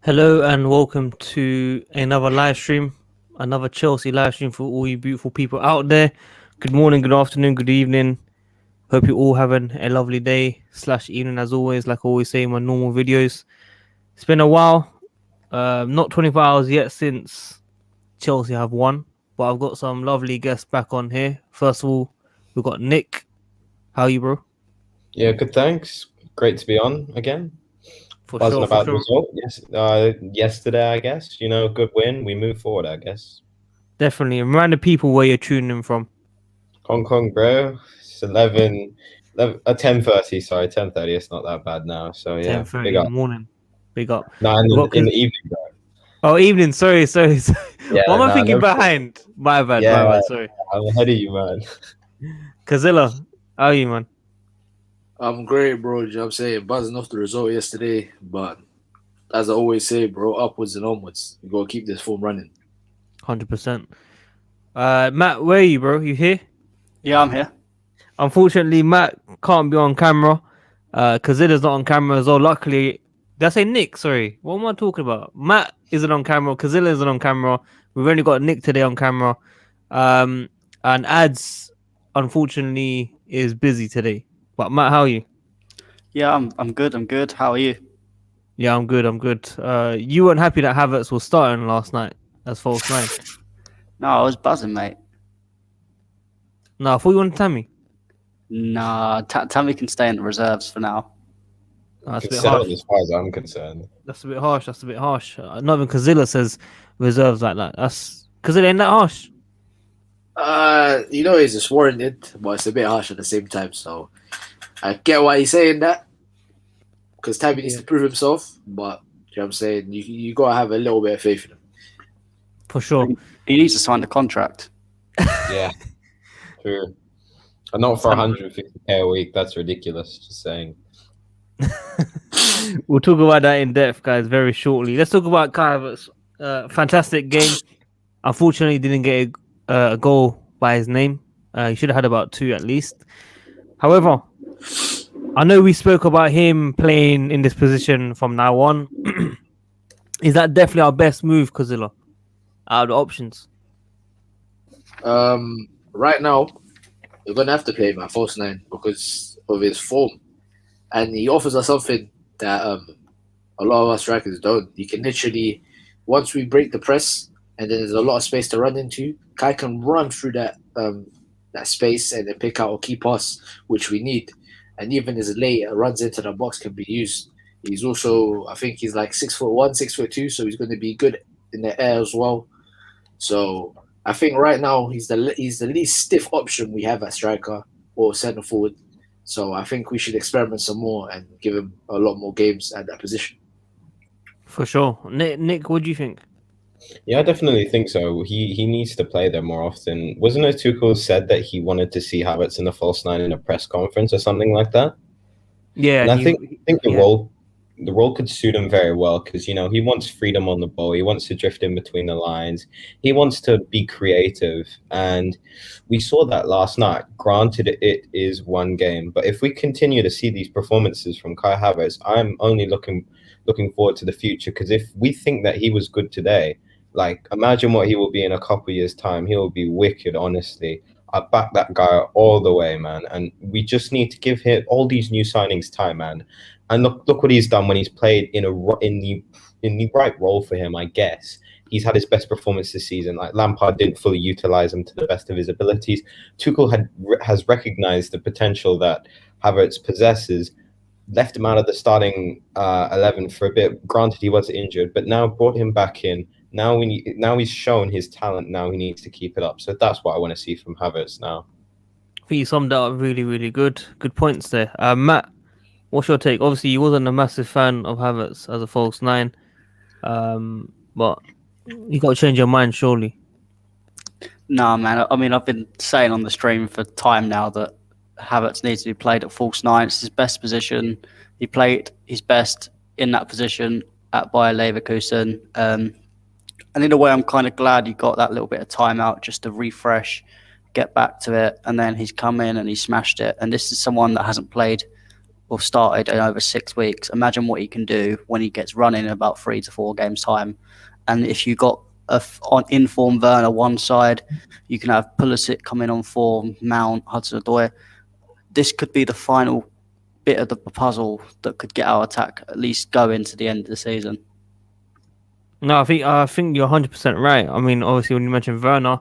Hello and welcome to another live stream, another Chelsea live stream for all you beautiful people out there. Good morning, good afternoon, good evening. Hope you're all having a lovely day / evening as always, like I always say in my normal videos. It's been a while, not 24 hours yet since Chelsea have won, but I've got some lovely guests back on here. First of all, we've got Nick. How are you, bro? Yeah, good, thanks. Great to be on again. For Buzzing sure, about for the sure. result. Yesterday, I guess. Good win. We move forward, I guess. Definitely. Remind the people where you're tuning in from. Hong Kong, bro. It's 10:30. Sorry, 10:30. It's not that bad now. So yeah, 10:30 big in the up. morning. Big up. No, We've got in the evening, bro. Oh, evening. Sorry. Yeah, What am I no, thinking no. behind? My bad. Yeah, Sorry. I'm ahead of you, man. Kazilla, how are you, man? I'm great, bro. You know what I'm saying? Buzzing off the result yesterday. But as I always say, bro, upwards and onwards. You got to keep this form running. 100%. Matt, where are you, bro? You here? Yeah, I'm here. Unfortunately, Matt can't be on camera. Kazilla's not on camera as well. Luckily, did I say Nick? Sorry. What am I talking about? Matt isn't on camera. Kazilla isn't on camera. We've only got Nick today on camera. And Ads, unfortunately, is busy today. But Matt, how are you? Yeah, I'm good. I'm good. How are you? Yeah, I'm good. You weren't happy that Havertz was starting last night as false 9. No, I was buzzing, mate. No, I thought you wanted Tammy. Nah, Tammy can stay in the reserves for now. That's a bit Settled harsh. as far as I'm concerned. That's a bit harsh. Not even Kazilla says reserves like that. That's Kazilla ain't that harsh. It's just warranted, but it's a bit harsh at the same time. So I get why he's saying that. Because Tammy needs to prove himself. But, you know what I'm saying? You got to have a little bit of faith in him. For sure. He needs to sign the contract. Yeah, true. And not for 150k a week. That's ridiculous. Just saying. We'll talk about that in depth, guys, very shortly. Let's talk about Kai Havertz. Fantastic game. Unfortunately, didn't get a goal by his name. He should have had about 2 at least. However, I know we spoke about him playing in this position from now on. Is that definitely our best move, Kazilla, out of the options? Right now, you're going to have to play him at false 9 because of his form. And he offers us something that a lot of our strikers don't. You can literally, once we break the press and then there's a lot of space to run into, Kai can run through that space and then pick out a key pass, which we need. And even as late runs into the box can be used. He's also, I think he's like 6'1", 6'2", so he's going to be good in the air as well. So I think right now he's the least stiff option we have at striker or centre forward. So I think we should experiment some more and give him a lot more games at that position. For sure. Nick, what do you think? Yeah, I definitely think so. He needs to play there more often. Wasn't it Tuchel said that he wanted to see Havertz in the false 9 in a press conference or something like that? Yeah, and I think the role could suit him very well because he wants freedom on the ball. He wants to drift in between the lines. He wants to be creative, and we saw that last night. Granted, it is one game, but if we continue to see these performances from Kai Havertz, I'm only looking forward to the future because if we think that he was good today, like imagine what he will be in a couple years' time. He will be wicked, honestly. I back that guy all the way, man. And we just need to give him all these new signings time, man. And look what he's done when he's played in the right role for him, I guess. He's had his best performance this season. Like Lampard didn't fully utilize him to the best of his abilities. Tuchel has recognized the potential that Havertz possesses, left him out of the starting 11 for a bit. Granted, he was injured, but now brought him back in. Now he's shown his talent. Now he needs to keep it up. So that's what I want to see from Havertz now. I think you summed that up really, really good. Good points there. Matt, what's your take? Obviously, you wasn't a massive fan of Havertz as a false 9, but you got to change your mind, surely. Nah, man. I mean, I've been saying on the stream for time now that Havertz needs to be played at false 9. It's his best position. He played his best in that position at Bayer Leverkusen. And in a way, I'm kind of glad he got that little bit of time out just to refresh, get back to it. And then he's come in and he smashed it. And this is someone that hasn't played or started in over 6 weeks. Imagine what he can do when he gets running in about 3 to 4 games time. And if you got on informed Werner one side, you can have Pulisic coming on form, Mount, Hudson-Odoi. This could be the final bit of the puzzle that could get our attack at least go into the end of the season. No, I think you're 100% right. I mean, obviously, when you mentioned Werner,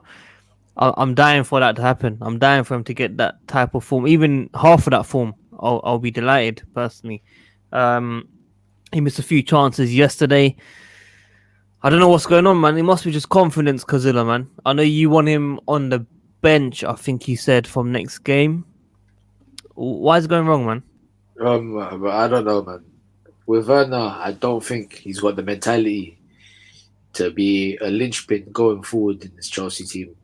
I'm dying for that to happen. I'm dying for him to get that type of form, even half of that form. I'll be delighted personally. He missed a few chances yesterday. I don't know what's going on, man. It must be just confidence, Kazilla, man. I know you want him on the bench, I think he said, from next game. Why is it going wrong, man? But I don't know, man. With Werner, I don't think he's got the mentality to be a linchpin going forward in this Chelsea team.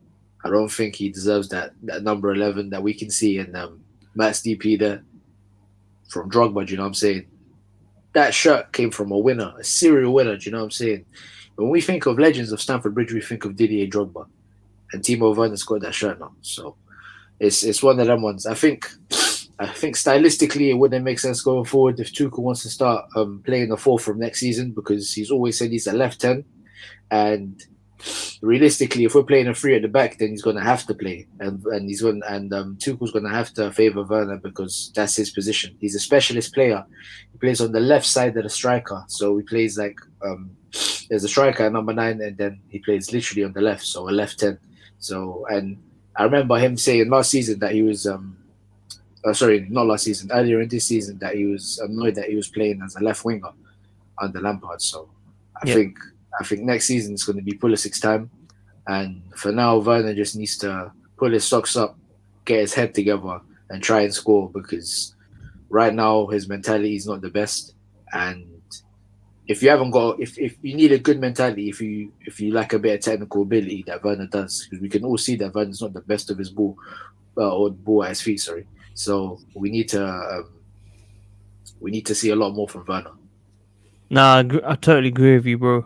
I don't think he deserves that number 11 that we can see in Matt's DP there from Drogba, do you know what I'm saying? That shirt came from a winner, a serial winner, do you know what I'm saying? When we think of legends of Stamford Bridge, we think of Didier Drogba. And Timo Werner's got that shirt now. So it's one of them ones. I think stylistically it wouldn't make sense going forward if Tuchel wants to start playing the 4 from next season, because he's always said he's a left 10. And realistically, if we're playing a 3 at the back, then he's going to have to play, and Tuchel's going to have to favour Werner because that's his position. He's a specialist player. He plays on the left side of the striker, so he plays like there's a striker at number 9, and then he plays literally on the left, so a left 10. So, and I remember him saying last season that he was not last season, earlier in this season, that he was annoyed that he was playing as a left winger under Lampard. So I think next season is going to be Pulisic's time. And for now, Werner just needs to pull his socks up, get his head together, and try and score, because right now his mentality is not the best. And if you haven't got, if you need a good mentality, if you lack a bit of technical ability that Werner does, because we can all see that Werner's not the best of his ball, or ball at his feet, sorry. So we need to see a lot more from Werner. Nah, I totally agree with you, bro.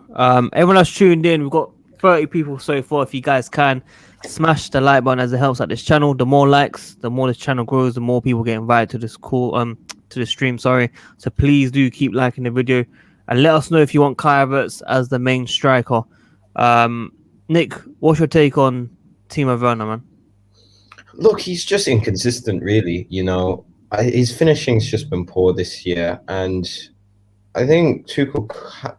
Everyone else tuned in, we've got 30 people so far. If you guys can, smash the like button, as it helps out this channel. The more likes, the more this channel grows, the more people get invited to this to the stream, sorry. So please do keep liking the video, and let us know if you want Kai Havertz as the main striker. Nick, what's your take on Timo Werner, man? Look, he's just inconsistent, really. You know, his finishing's just been poor this year, and I think Tuchel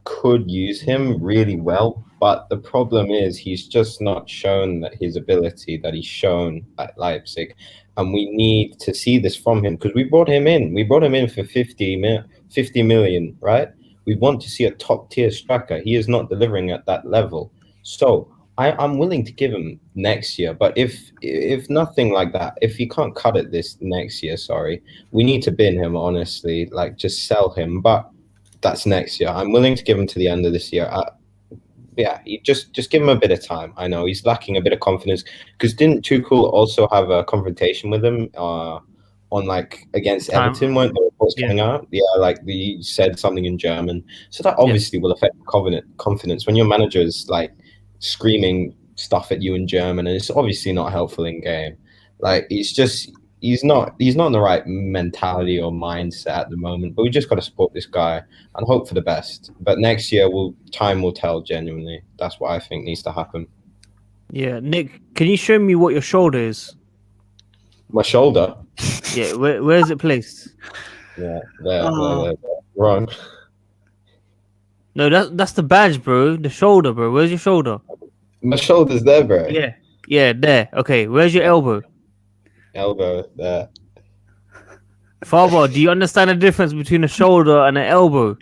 could use him really well, but the problem is he's just not shown his ability that he's shown at Leipzig, and we need to see this from him, because we brought him in. We brought him in for 50 million, right? We want to see a top-tier striker. He is not delivering at that level. So I'm willing to give him next year, but if nothing like that, if he can't cut it this next year, sorry, we need to bin him, honestly, like just sell him. But that's next year. I'm willing to give him to the end of this year. Just give him a bit of time. I know he's lacking a bit of confidence, because didn't Tuchel also have a confrontation with him on like against Everton when the reports coming out? Yeah, like he said something in German. So that obviously will affect confidence when your manager is like screaming stuff at you in German, and it's obviously not helpful in game. Like he's not in the right mentality or mindset at the moment, but we just got to support this guy and hope for the best. But next year, time will tell, genuinely. That's what I think needs to happen. Yeah, Nick, can you show me what your shoulder is? My shoulder? Yeah, where is it placed? Yeah, there. Wrong. No, that's the badge, bro. The shoulder, bro. Where's your shoulder? My shoulder's there, bro. Yeah, there. Okay, where's your elbow? Elbow there. Father, do you understand the difference between a shoulder and an elbow?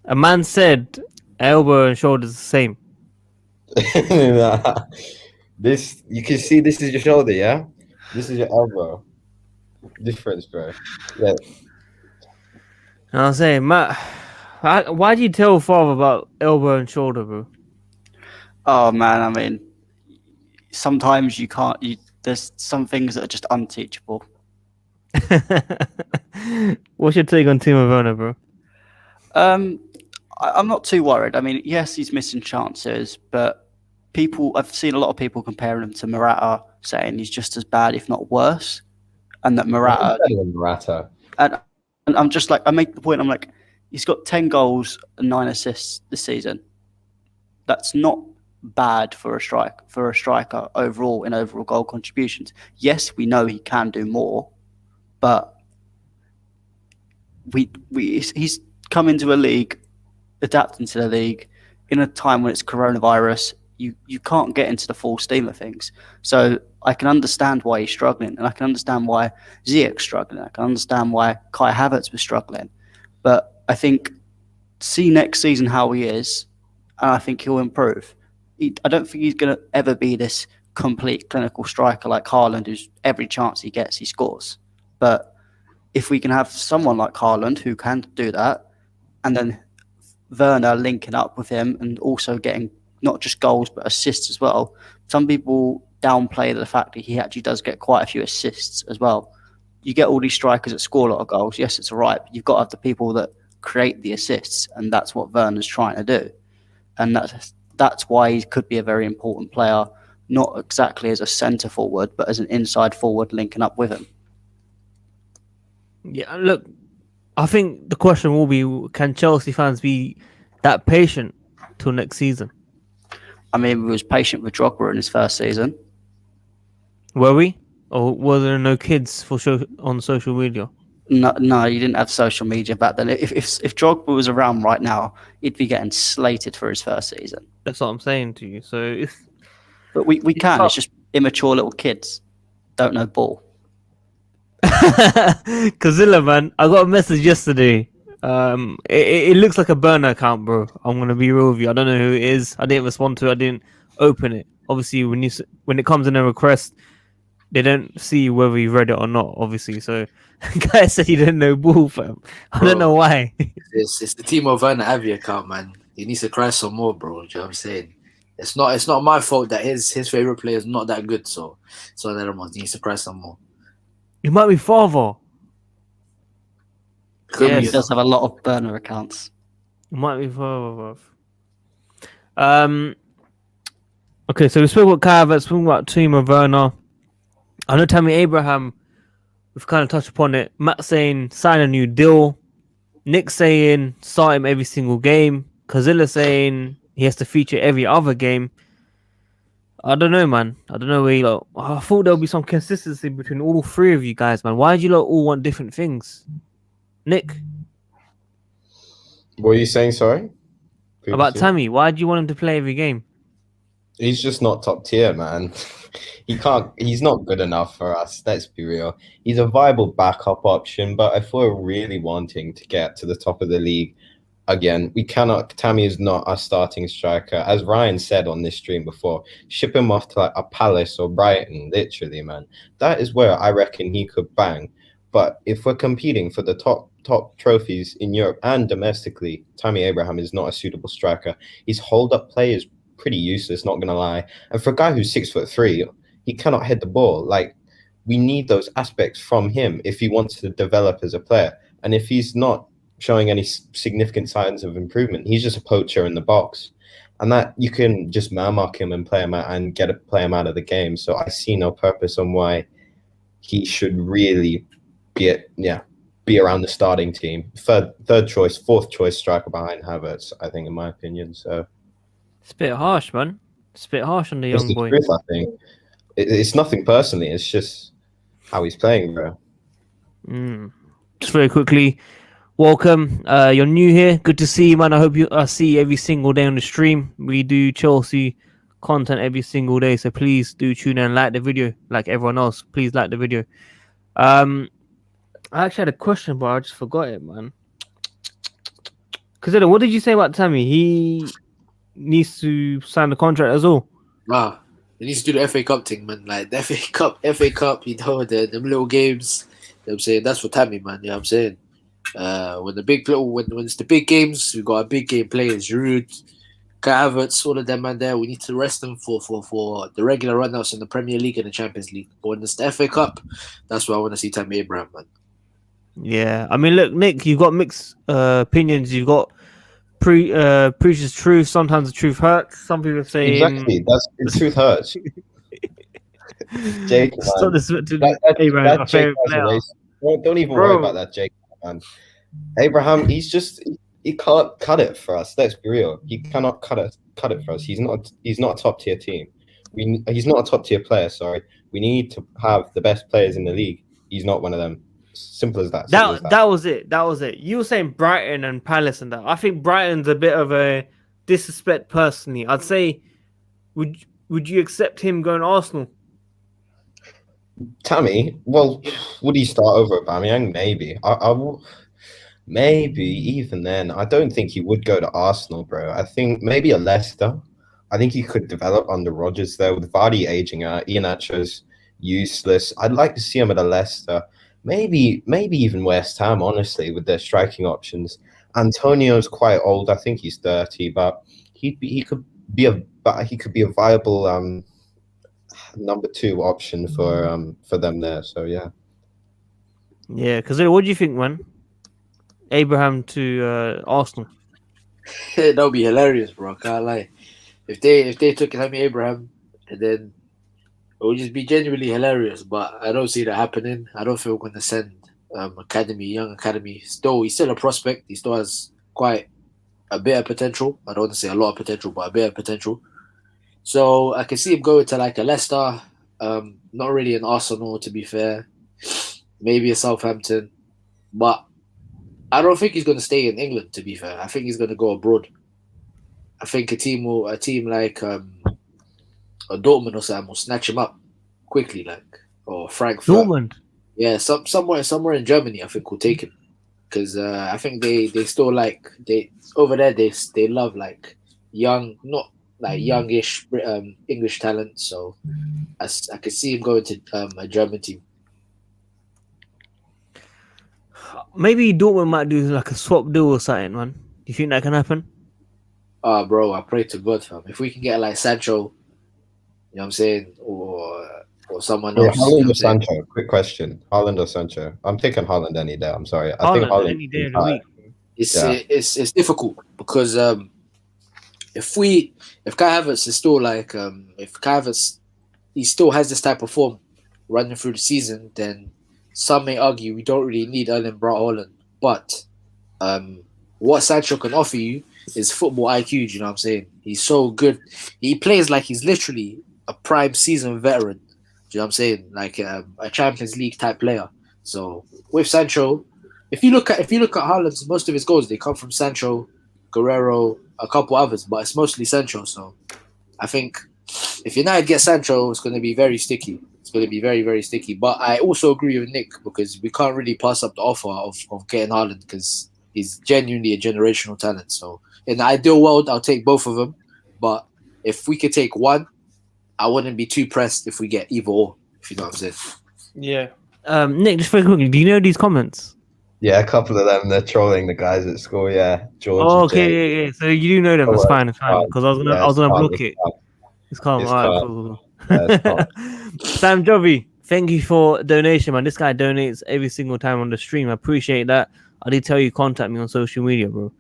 A man said elbow and shoulder is the same. Nah. This, you can see this is your shoulder, yeah? This is your elbow. Difference, bro. Yeah. I'm saying, Matt, why do you tell Father about elbow and shoulder, bro? Oh, man, I mean, sometimes you can't. There's some things that are just unteachable. What's your take on Timo Werner, bro? I'm not too worried. I mean, yes, he's missing chances, but I've seen a lot of people comparing him to Morata, saying he's just as bad, if not worse. and that Morata. Better than Morata. And I'm just like, I make the point. I'm like, he's got 10 goals and 9 assists this season. That's not bad for a striker overall in overall goal contributions. Yes, we know he can do more, but he's come into a league, adapting to the league in a time when it's coronavirus. You can't get into the full steam of things. So I can understand why he's struggling, and I can understand why Ziyech's struggling. I can understand why Kai Havertz was struggling. But I think see next season how he is, and I think he'll improve. I don't think he's going to ever be this complete clinical striker like Haaland, who's every chance he gets, he scores. But if we can have someone like Haaland who can do that, and then Werner linking up with him and also getting not just goals but assists as well. Some people downplay the fact that he actually does get quite a few assists as well. You get all these strikers that score a lot of goals. Yes, it's all right, but you've got to have the people that create the assists, and that's what Werner's trying to do. And that's why he could be a very important player, not exactly as a centre forward, but as an inside forward linking up with him. Yeah, look, I think the question will be, can Chelsea fans be that patient till next season? I mean, we was patient with Drogba in his first season. Were we? Or were there no kids on social media? No, you didn't have social media back then. If Drogba was around right now, he'd be getting slated for his first season. That's what I'm saying to you. So, but we can. It's just immature little kids don't know ball. Kazilla, man, I got a message yesterday. It looks like a burner account, bro. I'm gonna be real with you. I don't know who it is. I didn't respond to it. I didn't open it. Obviously, when it comes in a request, they don't see whether you read it or not. Obviously, so guy said he didn't know ball, fam. I don't know why. It's the Timo Werner Avi account, man. He needs to cry some more, bro. Do you know what I'm saying? It's not my fault that his favorite player is not that good. So he needs to cry some more. You might be father. Yeah, he does have a lot of burner accounts. You might be father. Okay, so we spoke about Kai Havertz, spoke about Timo Werner. I know Tammy Abraham, we've kind of touched upon it. Matt saying sign a new deal. Nick saying start him every single game. Kazilla saying he has to feature every other game. I don't know, man. I don't know where you lot. I thought there'll be some consistency between all three of you guys, man. Why do you lot all want different things? Nick? What are you saying, sorry? About Tammy. Why do you want him to play every game? He's just not top tier, man. He's not good enough for us, let's be real. He's a viable backup option, but if we're really wanting to get to the top of the league, again, we cannot. Tammy is not our starting striker. As Ryan said on this stream before, ship him off to like a Palace or Brighton, literally, man. That is where I reckon he could bang. But if we're competing for the top trophies in Europe and domestically, Tammy Abraham is not a suitable striker. His hold-up play is pretty useless, not gonna lie. And for a guy who's 6'3", he cannot head the ball. Like, we need those aspects from him if he wants to develop as a player. And if he's not showing any significant signs of improvement, he's just a poacher in the box. And that you can just mark him and play him out and play him out of the game. So I see no purpose on why he should really be around the starting team. Third choice, fourth choice striker behind Havertz, I think, in my opinion. So it's a bit harsh, man. It's a bit harsh on the young boy. Truth, I think. It's nothing personally. It's just how he's playing, bro. Just very quickly, welcome. You're new here. Good to see you, man. I hope I see you every single day on the stream. We do Chelsea content every single day, so please do tune in and like the video, like everyone else. Please like the video. I actually had a question, but I just forgot it, man. Because what did you say about Tammy? He needs to sign the contract as well. He needs to do the FA Cup thing, man. Like the FA Cup, you know, them little games. You know what I'm saying? That's for Tammy, man. You know what I'm saying? When it's the big games, we got a big game players, Giroud, Kai Havertz, all of them, man. There, we need to rest them for the regular runouts in the Premier League and the Champions League. But when it's the FA Cup, that's where I want to see Tammy Abraham, man. Yeah, I mean, look, Nick, you've got mixed opinions. You've got preaches truth. Sometimes the truth hurts. Some people say exactly. The truth hurts. Jake, Stop man. this to That Abraham, my Jake favorite has a player. race. Don't even Bro. worry about that, Jake, man. Abraham, he can't cut it for us. Let's be real. He cannot cut it for us. He's not a top tier team. He's not a top tier player. Sorry, we need to have the best players in the league. He's not one of them. Simple as that. That was it. You were saying Brighton and Palace and that. I think Brighton's a bit of a disrespect personally. I'd say, would you accept him going to Arsenal? Tammy, well, would he start over Aubameyang? Maybe. Maybe even then. I don't think he would go to Arsenal, bro. I think maybe a Leicester. I think he could develop under Rodgers there with Vardy aging out. Iheanacho's useless. I'd like to see him at a Leicester. Maybe even West Ham, honestly, with their striking options. Antonio's quite old. I think he's 30, but he could be a viable number 2 option for them there. So yeah. Yeah, because what do you think, man? Abraham to Arsenal. That would be hilarious, bro. I can't lie. If they took Tammy Abraham, and then it would just be genuinely hilarious. But I don't see that happening. I don't feel we're going to send young academy. He's still a prospect. He still has quite a bit of potential. I don't want to say a lot of potential, but a bit of potential. So I can see him going to like a Leicester. Not really an Arsenal, to be fair. Maybe a Southampton, but I don't think he's going to stay in England, to be fair. I think he's going to go abroad. I think a team like a Dortmund or something will snatch him up quickly, or Frankfurt. Dortmund? Yeah, somewhere in Germany, I think will take him. Because I think they still over there they love like young, not like youngish English talent. So I could see him going to a German team. Maybe Dortmund might do like a swap deal or something, man. Do you think that can happen? Bro, I pray to God, fam. If we can get like Sancho, you know what I'm saying, or someone else. Haaland or Sancho? Quick question. Haaland or Sancho? I'm taking Haaland any day. I'm sorry. I think Haaland any day of the week. It's difficult because if Kai Havertz is still like if Kai Havertz he still has this type of form running through the season, then some may argue we don't really need Erling Braut Haaland. But what Sancho can offer you is football IQ. You know what I'm saying? He's so good. He plays like he's literally a prime season veteran. You know what I'm saying? Like a Champions League type player. So with Sancho, if you look at Haaland, most of his goals they come from Sancho, Guerrero, a couple others, but it's mostly Sancho. So I think if United get Sancho, it's going to be very sticky. It's going to be very, very sticky. But I also agree with Nick because we can't really pass up the offer of getting Haaland because he's genuinely a generational talent. So in the ideal world, I'll take both of them. But if we could take one, I wouldn't be too pressed if we get either or, if you know what I'm saying. Yeah. Nick, just very quickly, do you know these comments? Yeah, a couple of them. They're trolling the guys at school. Yeah, George. Oh, okay, yeah. So you do know them. It's fine. Because I was gonna block it. It's calm. All right, cool. Sam Jovi, thank you for donation, man. This guy donates every single time on the stream. I appreciate that. I did tell you contact me on social media, bro.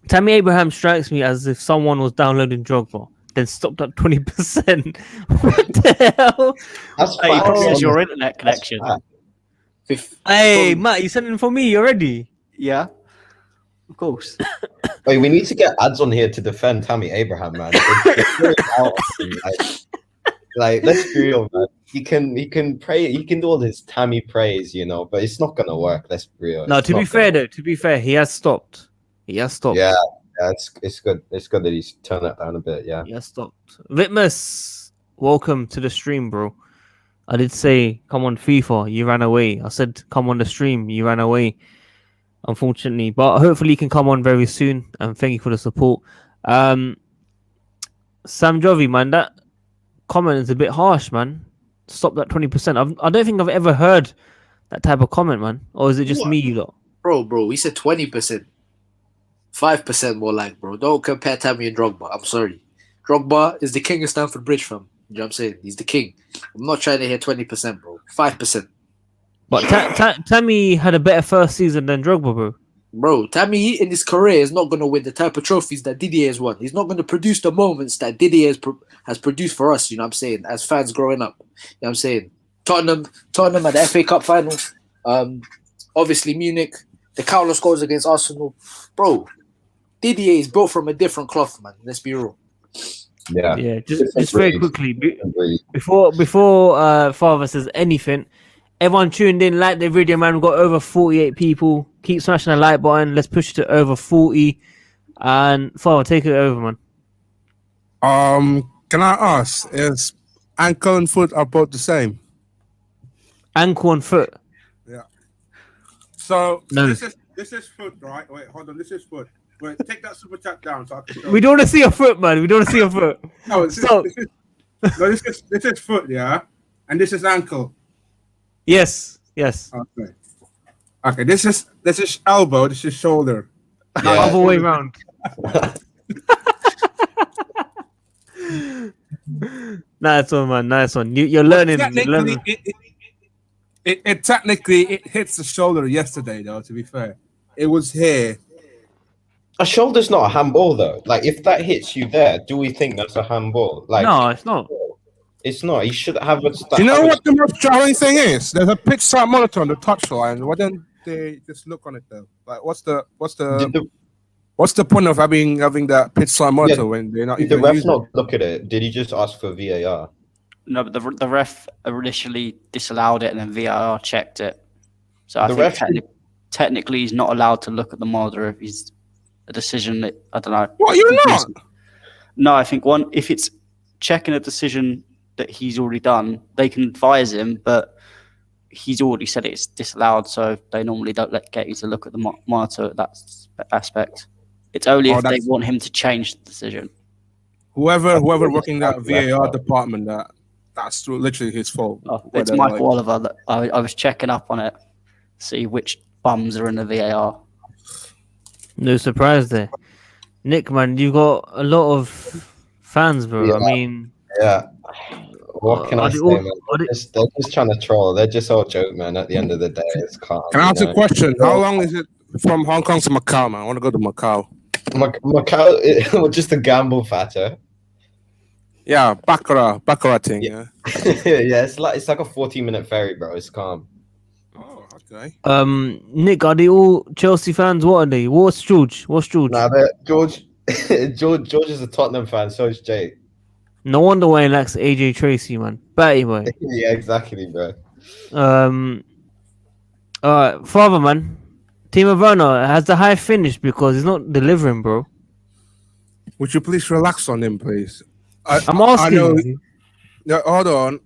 Tammy Abraham strikes me as if someone was downloading Drogba, then stopped at 20%. What the hell? That's your internet connection. Hey, Matt, you sending for me already? Yeah, of course. Wait, we need to get ads on here to defend Tammy Abraham, man. Like, let's be real, man. He can pray. He can do all this Tammy praise, you know, but it's not gonna work. Let's be real. No, to be fair, he has stopped. Yeah, it's good. It's good that he's turned that down a bit. Yeah. He has stopped. Litmus, welcome to the stream, bro. I did say, come on FIFA, you ran away. I said, come on the stream, you ran away. Unfortunately, but hopefully you can come on very soon. And thank you for the support. Sam Jovi, man, that comment is a bit harsh, man. Stop that 20%. I don't think I've ever heard that type of comment, man. Or is it just me, you lot? Bro, we said 20%. 5% more like, bro. Don't compare Tammy and Drogba. I'm sorry. Drogba is the king of Stamford Bridge, fam. You know what I'm saying? He's the king. I'm not trying to hear 20%, bro. 5%. But Tammy had a better first season than Drogba, bro. Bro, Tammy in his career is not going to win the type of trophies that Didier has won. He's not going to produce the moments that Didier has produced for us, you know what I'm saying, as fans growing up. You know what I'm saying? Tottenham at the FA Cup final. Obviously, Munich. The Carlo scores against Arsenal. Bro, Didier is built from a different cloth, man. Let's be real. Yeah. Just very quickly. Before Father says anything, everyone tuned in, like the video, man. We've got over 48 people. Keep smashing the like button. Let's push it to over 40. And Father, take it over, man. Can I ask, is ankle and foot are both the same? Ankle and foot. Yeah. So No. this is foot, right? Wait, hold on. This is foot. Wait, take that super chat down so I can show We don't want to see a foot, man. We don't want to see a foot. No, So- this is foot, yeah, and this is ankle. Yes. Okay. This is elbow. This is shoulder. Yeah. Other way round. Nice one, man. Nice one. You're learning. You're learning. Technically, it hits the shoulder yesterday, though. To be fair, it was here. A shoulder's not a handball, though. Like, if that hits you there, do we think that's a handball? Like, No, it's not. it's not. He should have a. Do you know what the most jarring thing is? There's a pitch side monitor on the touchline. Why don't they just look on it though? Like, what's the point of having that pitch side monitor when they're not Did the even ref using not it? look at it? Did he just ask for VAR? No, but the ref initially disallowed it, and then VAR checked it. So I The think ref- technically he's not allowed to look at the monitor if he's a decision that I don't know. What, you're not? No, I think if it's checking a decision that he's already done, they can advise him, but he's already said it's disallowed, so they normally don't get you to look at the monitor at that aspect. It's only if they want him to change the decision. Whoever working that VAR department, that's literally his fault. Oh, it's Michael Oliver. That I was checking up on it, see which bums are in the VAR. No surprise there. Nick, man, you got a lot of fans, bro. Yeah. I mean, Yeah. What can I say, man? They're just trying to troll. They're just all joke, man. At the end of the day, it's calm. Can I ask a question? How long is it from Hong Kong to Macau, man? I want to go to Macau. Macau, just a gamble factor. Yeah, Baccarat thing. Yeah. Yeah, it's like a 40-minute ferry, bro. It's calm. Oh, okay. Nick, are they all Chelsea fans? What are they? What's George? Nah, George is a Tottenham fan. So is Jake. No wonder why he likes AJ Tracy, man. But anyway, Yeah, exactly, bro. all right, Father, man. Timo Werner has the high finish because he's not delivering, bro. Would you please relax on him, please? I'm asking. I know, you. no, hold on.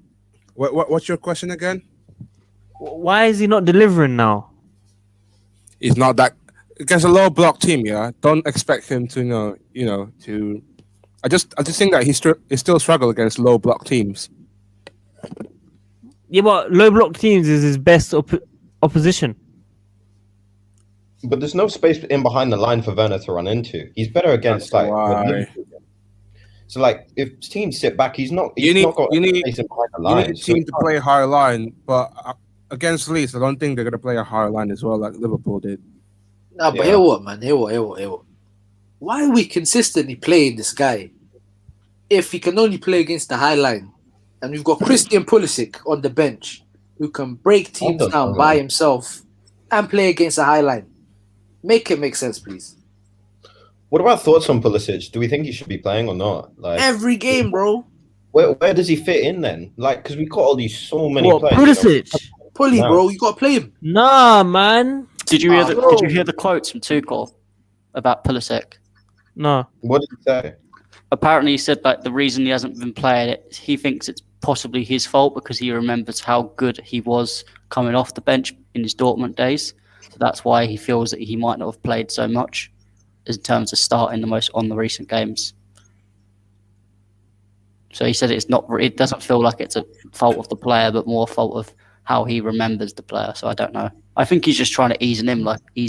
What's your question again? Why is he not delivering now? He's not that against a low block team. Yeah, don't expect him to to. I just think that he still struggle against low block teams. Yeah, but low block teams is his best opposition. But there's no space in behind the line for Werner to run into. He's better against That's why. So like if teams sit back, he's not. You He's not got need space in behind the you line. need a team to play a higher line, but against Leeds, I don't think they're gonna play a higher line as well, like Liverpool did. Nah, but Yeah. hear what, man? Hear what? Why are we consistently playing this guy if he can only play against the high line? And we've got Christian Pulisic on the bench who can break teams don't down know, by man. himself and play against a high line. Make it make sense, please. What about thoughts on Pulisic? Do we think he should be playing or not? Like, Every game, bro. where does he fit in then? Like, because we got all these so many What, players. Pulisic? Pulley, No. bro. You got to play him. Nah, man. Did you hear Oh, Did you hear the quotes from Tuchel about Pulisic? No. What did he say? Apparently, he said that the reason he hasn't been playing it, he thinks it's possibly his fault because he remembers how good he was coming off the bench in his Dortmund days. So that's why he feels that he might not have played so much in terms of starting the recent games. So he said it doesn't feel like it's a fault of the player, but more fault of how he remembers the player. So I don't know. I think he's just trying to ease him in like he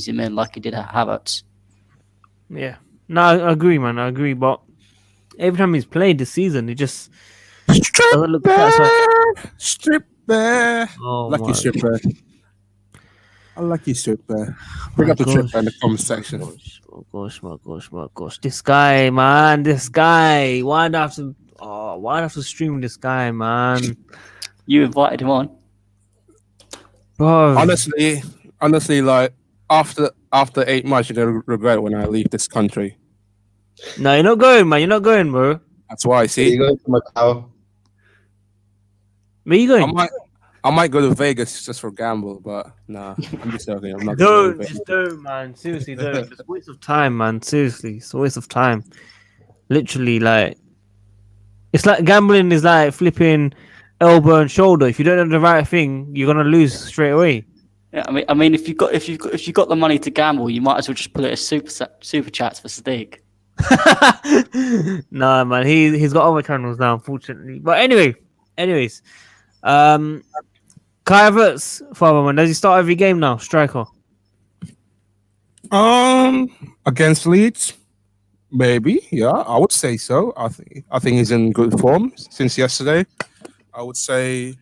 did at Havertz. Yeah. No, I agree, man. I agree. But every time he's played this season, he just doesn't look satisfied. Stripper. Oh, Lucky my. stripper. I like you, Strip Bear. Bring up the Strip Bear in the comment section. My gosh. This guy, man. This guy. Why do I have to stream this guy, man? You invited him on. Bro. Honestly, like after 8 months, you're gonna regret when I leave this country. No, you're not going, man. You're not going, bro. That's why. Are See, you going to Macau? Where you going? I might go to Vegas just for gamble, but nah, I'm just joking. I'm not. Don't, man. Seriously, don't. It's a waste of time, man. Seriously, it's a waste of time. Literally, like, it's like gambling is like flipping elbow and shoulder. If you don't do the right thing, you're gonna lose straight away. Yeah, I mean, if you got the money to gamble, you might as well just put it as super chats for Sadiq. Nah, man. He's got other channels now, unfortunately. But anyways, Kai Havertz, father man, does he start every game now? Striker. Against Leeds, maybe. Yeah, I would say so. I think he's in good form since yesterday. I would say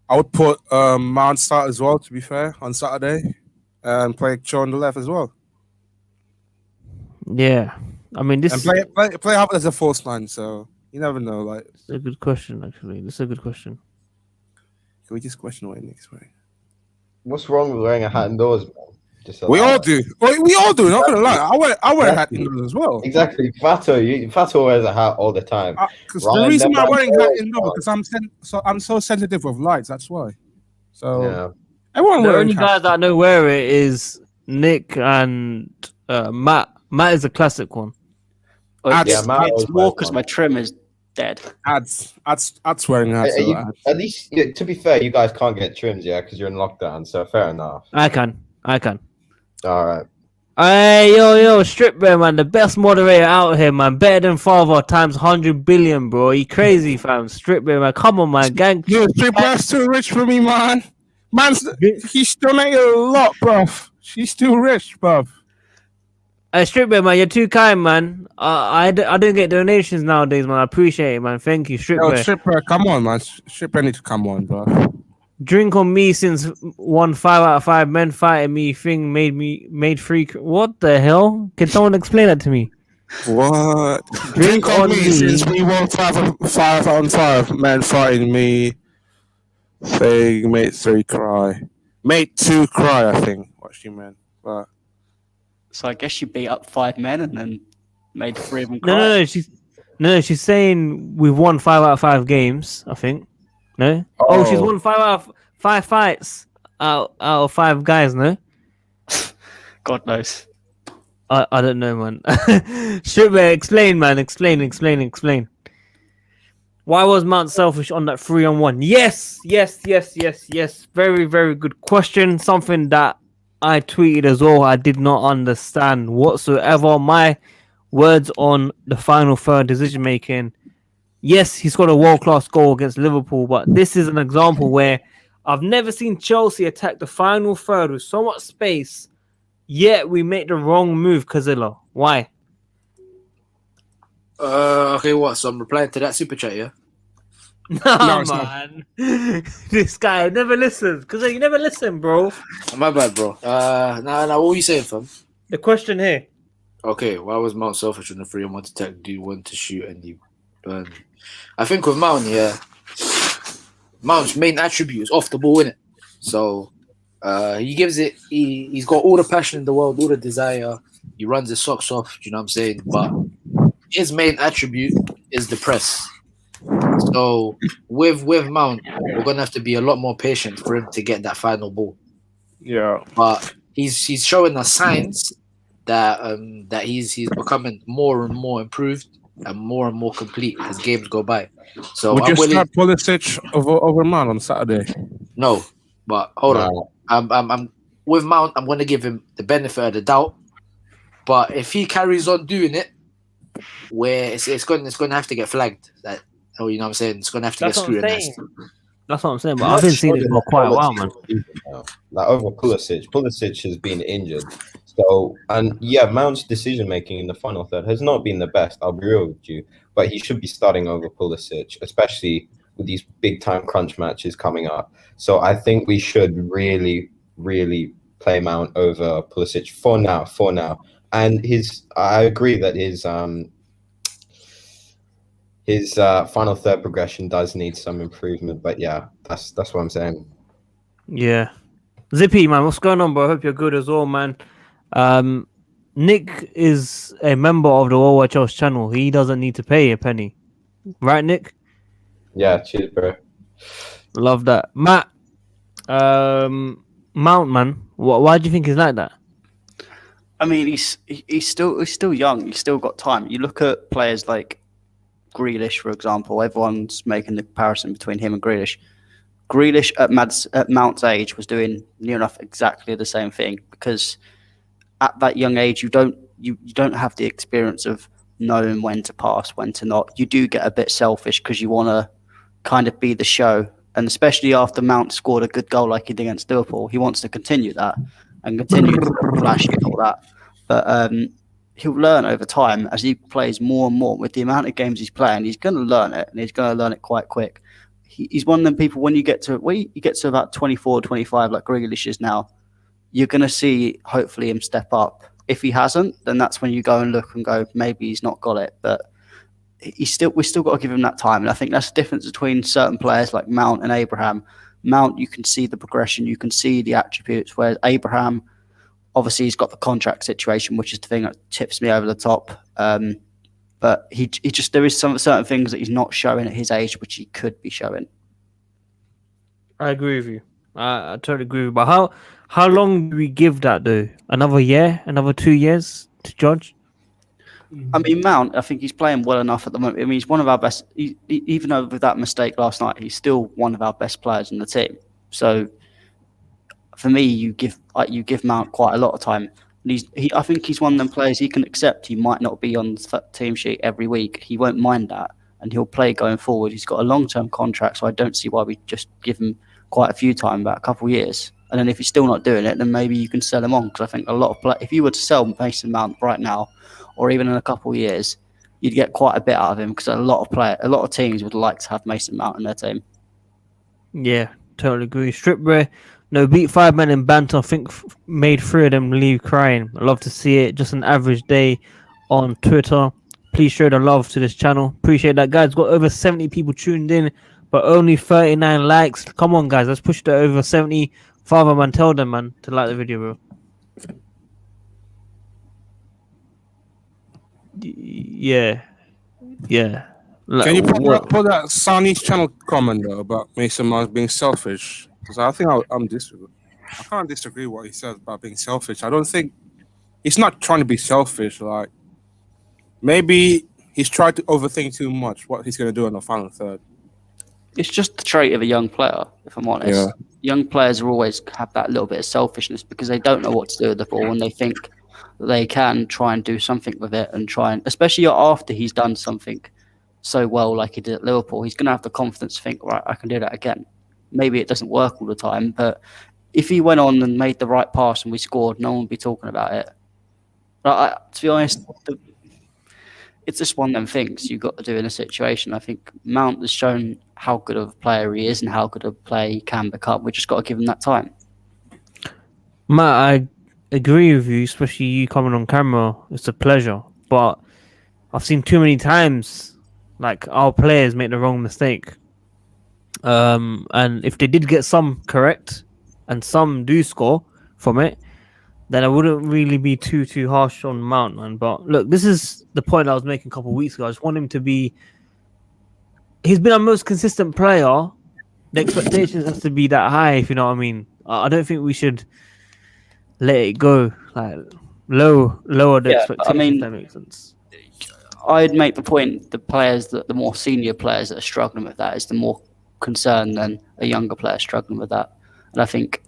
I would put Mount start as well. To be fair, on Saturday, and play Cho on the left as well. Yeah, I mean this. And play Havertz as a false line. So you never know. Like, it's a good question, actually. This is a good question. Can we just question away next way? What's wrong with wearing a hat indoors, man? We all do. We all do. Not gonna lie. I wear a hat indoors as well. Exactly. Fato wears a hat all the time. Because the reason I'm wearing a hat indoors because I'm so sensitive with lights. That's why. So Yeah. everyone The wearing only guys that know wear it is Nick and Matt. Matt is a classic one. Ads, Yeah, Matt It's always more wears because one. my trim is dead. ads wearing hats. At least, yeah, to be fair, you guys can't get trims, yeah, because you're in lockdown. So fair enough. I can. All right. Hey, yo, Strip Bear, man, the best moderator out here, man. Better than father times 100 billion, bro. You crazy, fam. Strip Bear, man. Come on, man. Gang. Dude, Strip Bear's too rich for me, man. He's donated a lot, bruv. She's too rich, bruv. Hey, Strip Bear, man, you're too kind, man. I didn't get donations nowadays, man. I appreciate it, man. Thank you, Strip Yo, Bear. Strip Bear, come on, man. Strip Bear need to come on, bruv. Drink on me since 5 out of 5 men fighting me thing made free. What the hell? Can someone explain that to me? What? Drink on me. Since we won 5 on 5, man fighting me. Saying made 3 cry. Made 2 cry, I think. What she meant. But So I guess you beat up 5 men and then made 3 of them cry. No, she's saying we've won 5 out of 5 games, I think. No? Oh, she's won 5 out of 5 fights out of 5 guys, no? God knows. I don't know, man. Strip Bear, explain, man. Explain. Why was Mount selfish on that 3-on-1? Yes. Very, very good question. Something that I tweeted as well. I did not understand whatsoever. My words on the final third decision making. Yes, he scored a world-class goal against Liverpool, but this is an example where I've never seen Chelsea attack the final third with so much space, yet we make the wrong move, Kazilla. Why? Okay, what? So I'm replying to that super chat, yeah? No, it's man. This guy never listens. Kazilla, you never listen, bro. My bad, bro. Nah, what were you saying, fam? The question here. Okay, why was Mount selfish on the 3-on-1 attack? Do you want to shoot and you burn? I think with Mount, yeah, Mount's main attribute is off the ball, innit? So he gives it, he's got all the passion in the world, all the desire. He runs his socks off, you know what I'm saying? But his main attribute is the press. So with Mount, we're going to have to be a lot more patient for him to get that final ball. yeah. But he's showing us signs that he's becoming more and more improved and more complete as games go by. So Would I'm you willing. start Pulisic over Man on Saturday? No, but hold on. I'm with Mount. I'm going to give him the benefit of the doubt. But if he carries on doing it, where it's going to have to get flagged. That, oh, you know what I'm saying? It's going to have to That's get what I'm scrutinized. saying. That's what I'm saying. But I've been seeing it for quite a while, man. Like over Pulisic has been injured. So, and yeah, Mount's decision making in the final third has not been the best. I'll be real with you, but he should be starting over Pulisic, especially with these big time crunch matches coming up. So I think we should really really play Mount over Pulisic for now. And I agree that his final third progression does need some improvement. But yeah, that's what I'm saying. Yeah. Zippy, man, what's going on, bro? I hope you're good as well, man. Nick is a member of the WorldWideChels channel. He doesn't need to pay a penny. Right, Nick? Yeah, cheers, bro. Love that. Matt, Mount, man, why do you think he's like that? I mean, he's still young. He's still got time. You look at players like Grealish, for example. Everyone's making the comparison between him and Grealish. Grealish at Mount's age was doing near enough exactly the same thing, because at that young age you don't have the experience of knowing when to pass, when to not. You do get a bit selfish because you want to kind of be the show, and especially after Mount scored a good goal like he did against Liverpool, he wants to continue that and continue flashing and all that. But he'll learn over time as he plays more and more. With the amount of games he's playing, he's going to learn it, and he's going to learn it quite quick. He's one of them people, when you get to about 24, 25, like Grealish is now, you're going to see, hopefully, him step up. If he hasn't, then that's when you go and look and go, maybe he's not got it. But we've still got to give him that time. And I think that's the difference between certain players like Mount and Abraham. Mount, you can see the progression, you can see the attributes, whereas Abraham, obviously, he's got the contract situation, which is the thing that tips me over the top. But he just, there is some certain things that he's not showing at his age, which he could be showing. I agree with you. I totally agree with you. But how long do we give that, though? Another year? Another 2 years to judge? I mean, Mount, I think he's playing well enough at the moment. I mean, he's one of our best. Even though with that mistake last night, he's still one of our best players in the team. So, for me, you give Mount quite a lot of time. And I think he's one of them players he can accept. He might not be on the team sheet every week. He won't mind that, and he'll play going forward. He's got a long-term contract, so I don't see why we just give him quite a few time, about a couple of years. And then if he's still not doing it, then maybe you can sell him on. Because I think a lot of if you were to sell Mason Mount right now, or even in a couple of years, you'd get quite a bit out of him, because a lot of teams would like to have Mason Mount in their team. Yeah, totally agree. Strip Rare, no, beat 5 men in banter. I think made 3 of them leave crying. I love to see it. Just an average day on Twitter. Please show the love to this channel. Appreciate that, guys. Got over 70 people tuned in, but only 39 likes. Come on, guys. Let's push it to over 70. Father, man, tell them, man, to like the video, bro. Yeah. Can you put that Sani's channel comment though about Mason Mount being selfish? Because I think I can't disagree what he says about being selfish. I don't think he's not trying to be selfish. Like, maybe he's tried to overthink too much what he's going to do on the final third. It's just the trait of a young player, if I'm honest. Yeah. Young players always have that little bit of selfishness because they don't know what to do with the ball, and they think that they can try and do something with it, and especially after he's done something so well like he did at Liverpool, he's going to have the confidence to think, right, I can do that again. Maybe it doesn't work all the time, but if he went on and made the right pass and we scored, no one would be talking about it. But to be honest, it's just one of them things you've got to do in a situation. I think Mount has shown how good of a player he is and how good of a player he can become. We just got to give him that time. Matt, I agree with you, especially you coming on camera. It's a pleasure. But I've seen too many times, like, our players make the wrong mistake. And if they did get some correct and some do score from it, then I wouldn't really be too harsh on Mount, man. But look, this is the point I was making a couple of weeks ago. I just want him to be... He's been our most consistent player. The expectations has to be that high, if you know what I mean. I don't think we should let it go. Like, lower the expectations, I mean, if that makes sense. I'd make the point the more senior players that are struggling with that is the more concern than a younger player struggling with that. And I think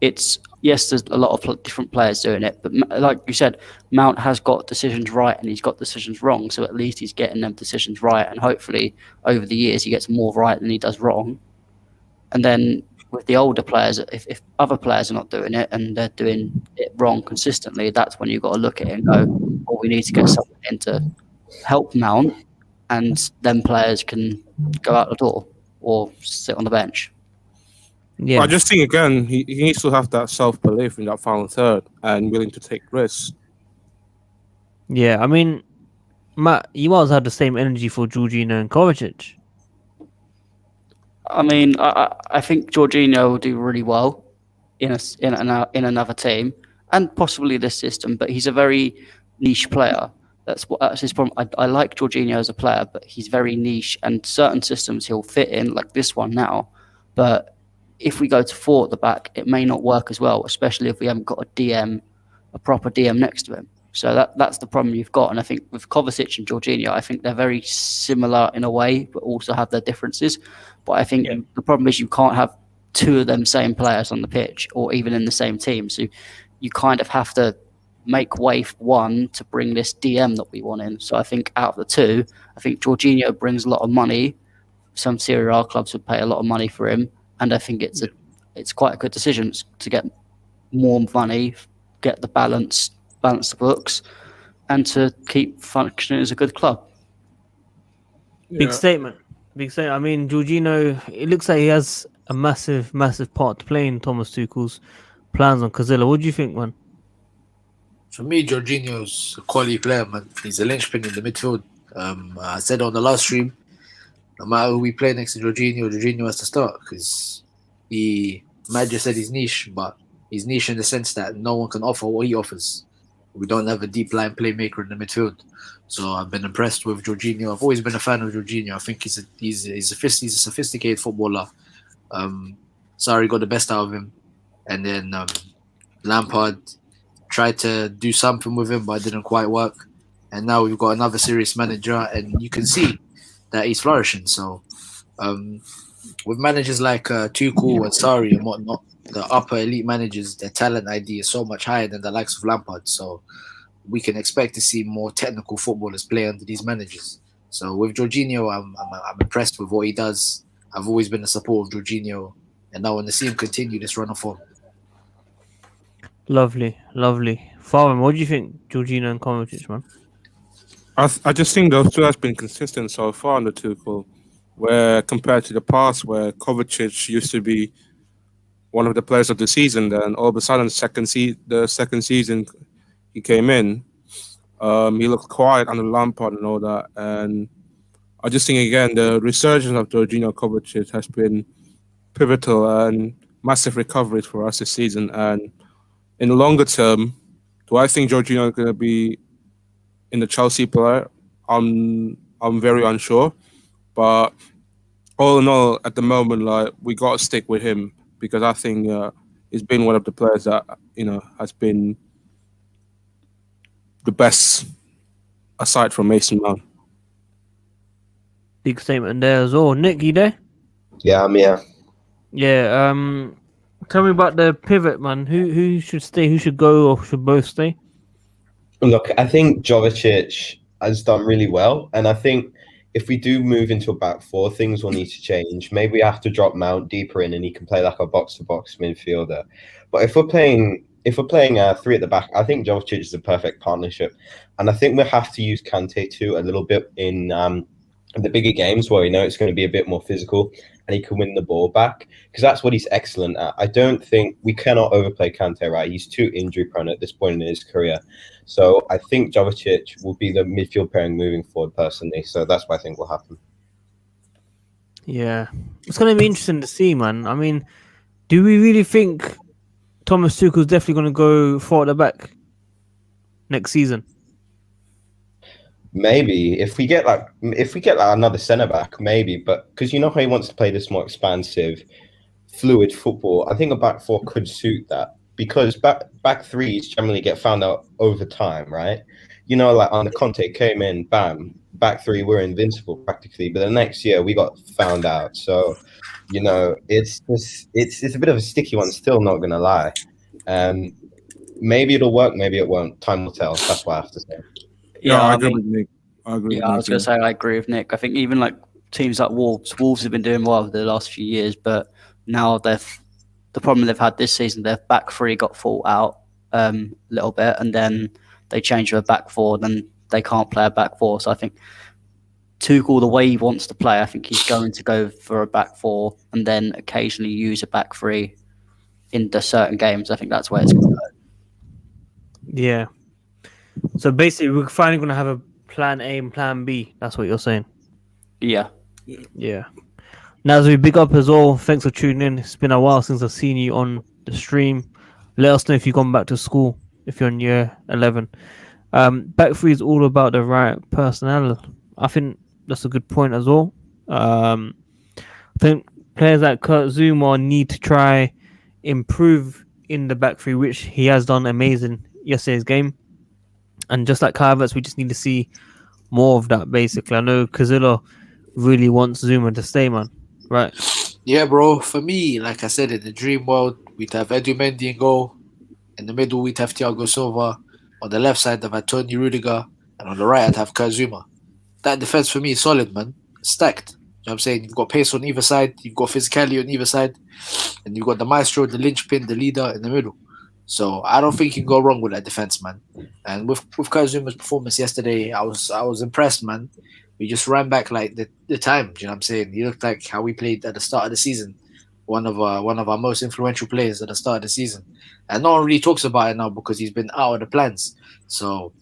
there's a lot of different players doing it, but like you said, Mount has got decisions right and he's got decisions wrong, so at least he's getting them decisions right, and hopefully over the years he gets more right than he does wrong. And then with the older players, if other players are not doing it and they're doing it wrong consistently, that's when you've got to look at it and go, well, we need to get someone in to help Mount, and then players can go out the door or sit on the bench. Yeah, I just think again he needs to have that self-belief in that final third and willing to take risks. yeah. I mean, Matt, you might as well have the same energy for Jorginho and Kovacic. I mean, I think Jorginho will do really well in another team and possibly this system, but he's a very niche player. That's his problem. I like Jorginho as a player, but he's very niche, and certain systems he'll fit in, like this one now. But if we go to 4 at the back, it may not work as well, especially if we haven't got a proper DM next to him. So that's the problem you've got. And I think with Kovacic and Jorginho, I think they're very similar in a way, but also have their differences. But I think the problem is you can't have 2 of them same players on the pitch or even in the same team. So you kind of have to make way for one to bring this DM that we want in. So I think out of the 2, I think Jorginho brings a lot of money. Some Serie A clubs would pay a lot of money for him. And I think it's quite a good decision to get more money, get the balance the books, and to keep functioning as a good club. Big statement. I mean, Jorginho, it looks like he has a massive, massive part to play in Thomas Tuchel's plans on Cazilla. What do you think, man? For me, Jorginho's a quality player, man. He's a linchpin in the midfield. I said on the last stream, no matter who we play next to Jorginho has to start because Matt just said he's niche, but he's niche in the sense that no one can offer what he offers. We don't have a deep line playmaker in the midfield. So I've been impressed with Jorginho. I've always been a fan of Jorginho. I think he's a sophisticated footballer. Sarri got the best out of him. And then Lampard tried to do something with him, but it didn't quite work. And now we've got another serious manager, and you can see that he's flourishing. So with managers like Tuchel and Sarri and whatnot, the upper elite managers, their talent ID is so much higher than the likes of Lampard. So we can expect to see more technical footballers play under these managers. So with Jorginho, I'm impressed with what he does. I've always been a supporter of Jorginho, and I want to see him continue this run of form. Lovely. Farman, what do you think, Jorginho and Kovacic, man? I just think those 2 has been consistent so far on the Tuchel, where compared to the past, where Kovacic used to be one of the players of the season, then all of a sudden, the second season he came in, he looked quiet under Lampard and all that. And I just think, again, the resurgence of Jorginho Kovacic has been pivotal and massive recoveries for us this season. And in the longer term, do I think Jorginho is going to be in the Chelsea player? I'm very unsure. But all in all, at the moment, like, we got to stick with him because I think he's been one of the players that, has been the best aside from Mason Mount. Big statement there as well. Nick, you there? Yeah, I'm here. Yeah. Tell me about the pivot, man. Who should stay? Who should go, or should both stay? Look, I think Jovic has done really well, and I think if we do move into a back 4, things will need to change. Maybe we have to drop Mount deeper in, and he can play like a box-to-box midfielder. But if we're playing 3 at the back, I think Jovic is the perfect partnership, and I think we have to use Kante too a little bit in the bigger games where we know it's going to be a bit more physical and he can win the ball back because that's what he's excellent at. I don't think we cannot overplay Kante, right? He's too injury prone at this point in his career. So I think Jovic will be the midfield pairing moving forward personally. So that's what I think will happen. Yeah. It's going to be interesting to see, man. I mean, do we really think Thomas Tuchel's definitely going to go 4 at the back next season? Maybe if we get another centre back, maybe, but because you know how he wants to play this more expansive, fluid football, I think a back 4 could suit that because back threes generally get found out over time, right? Like under Conte came in, bam, back 3 we're invincible practically, but the next year we got found out. So, it's a bit of a sticky one. Still, not gonna lie. Maybe it'll work, maybe it won't. Time will tell. That's what I have to say. Yeah, I agree with Nick. I was going to say I agree with Nick. I think even like teams like Wolves have been doing well the last few years, but now the problem they've had this season, their back 3 got fought out a little bit, and then they changed to a back 4, then they can't play a back 4. So I think Tuchel, the way he wants to play, I think he's going to go for a back four and then occasionally use a back three in the certain games. I think that's where it's going to go. Yeah. So basically, we're finally going to have a plan A and plan B. That's what you're saying. Yeah. Yeah. Now, as we big up as well, thanks for tuning in. It's been a while since I've seen you on the stream. Let us know if you've gone back to school, if you're in year 11. Back three is all about the right personnel. I think that's a good point as well. I think players like Kurt Zouma need to try improve in the back three, which he has done amazing yesterday's game. And just like Kai Havertz, we just need to see more of that, basically. I know Kazilla really wants Zouma to stay, man. Right. Yeah, bro. For me, like I said, in the dream world, we'd have Mendy in goal. In the middle, we'd have Thiago Silva. On the left side, I'd have Tony Rudiger. And on the right, I'd have Kurt Zouma. That defense for me is solid, man. Stacked. You know what I'm saying? You've got pace on either side. You've got physicality on either side. And you've got the maestro, the linchpin, the leader in the middle. So I don't think you can go wrong with that defense, man. And with Kurt Zouma's performance yesterday, I was impressed, man. We just ran back like the time. You know what I'm saying? He looked like how we played at the start of the season. One of our most influential players at the start of the season. And no one really talks about it now because he's been out of the plans. So,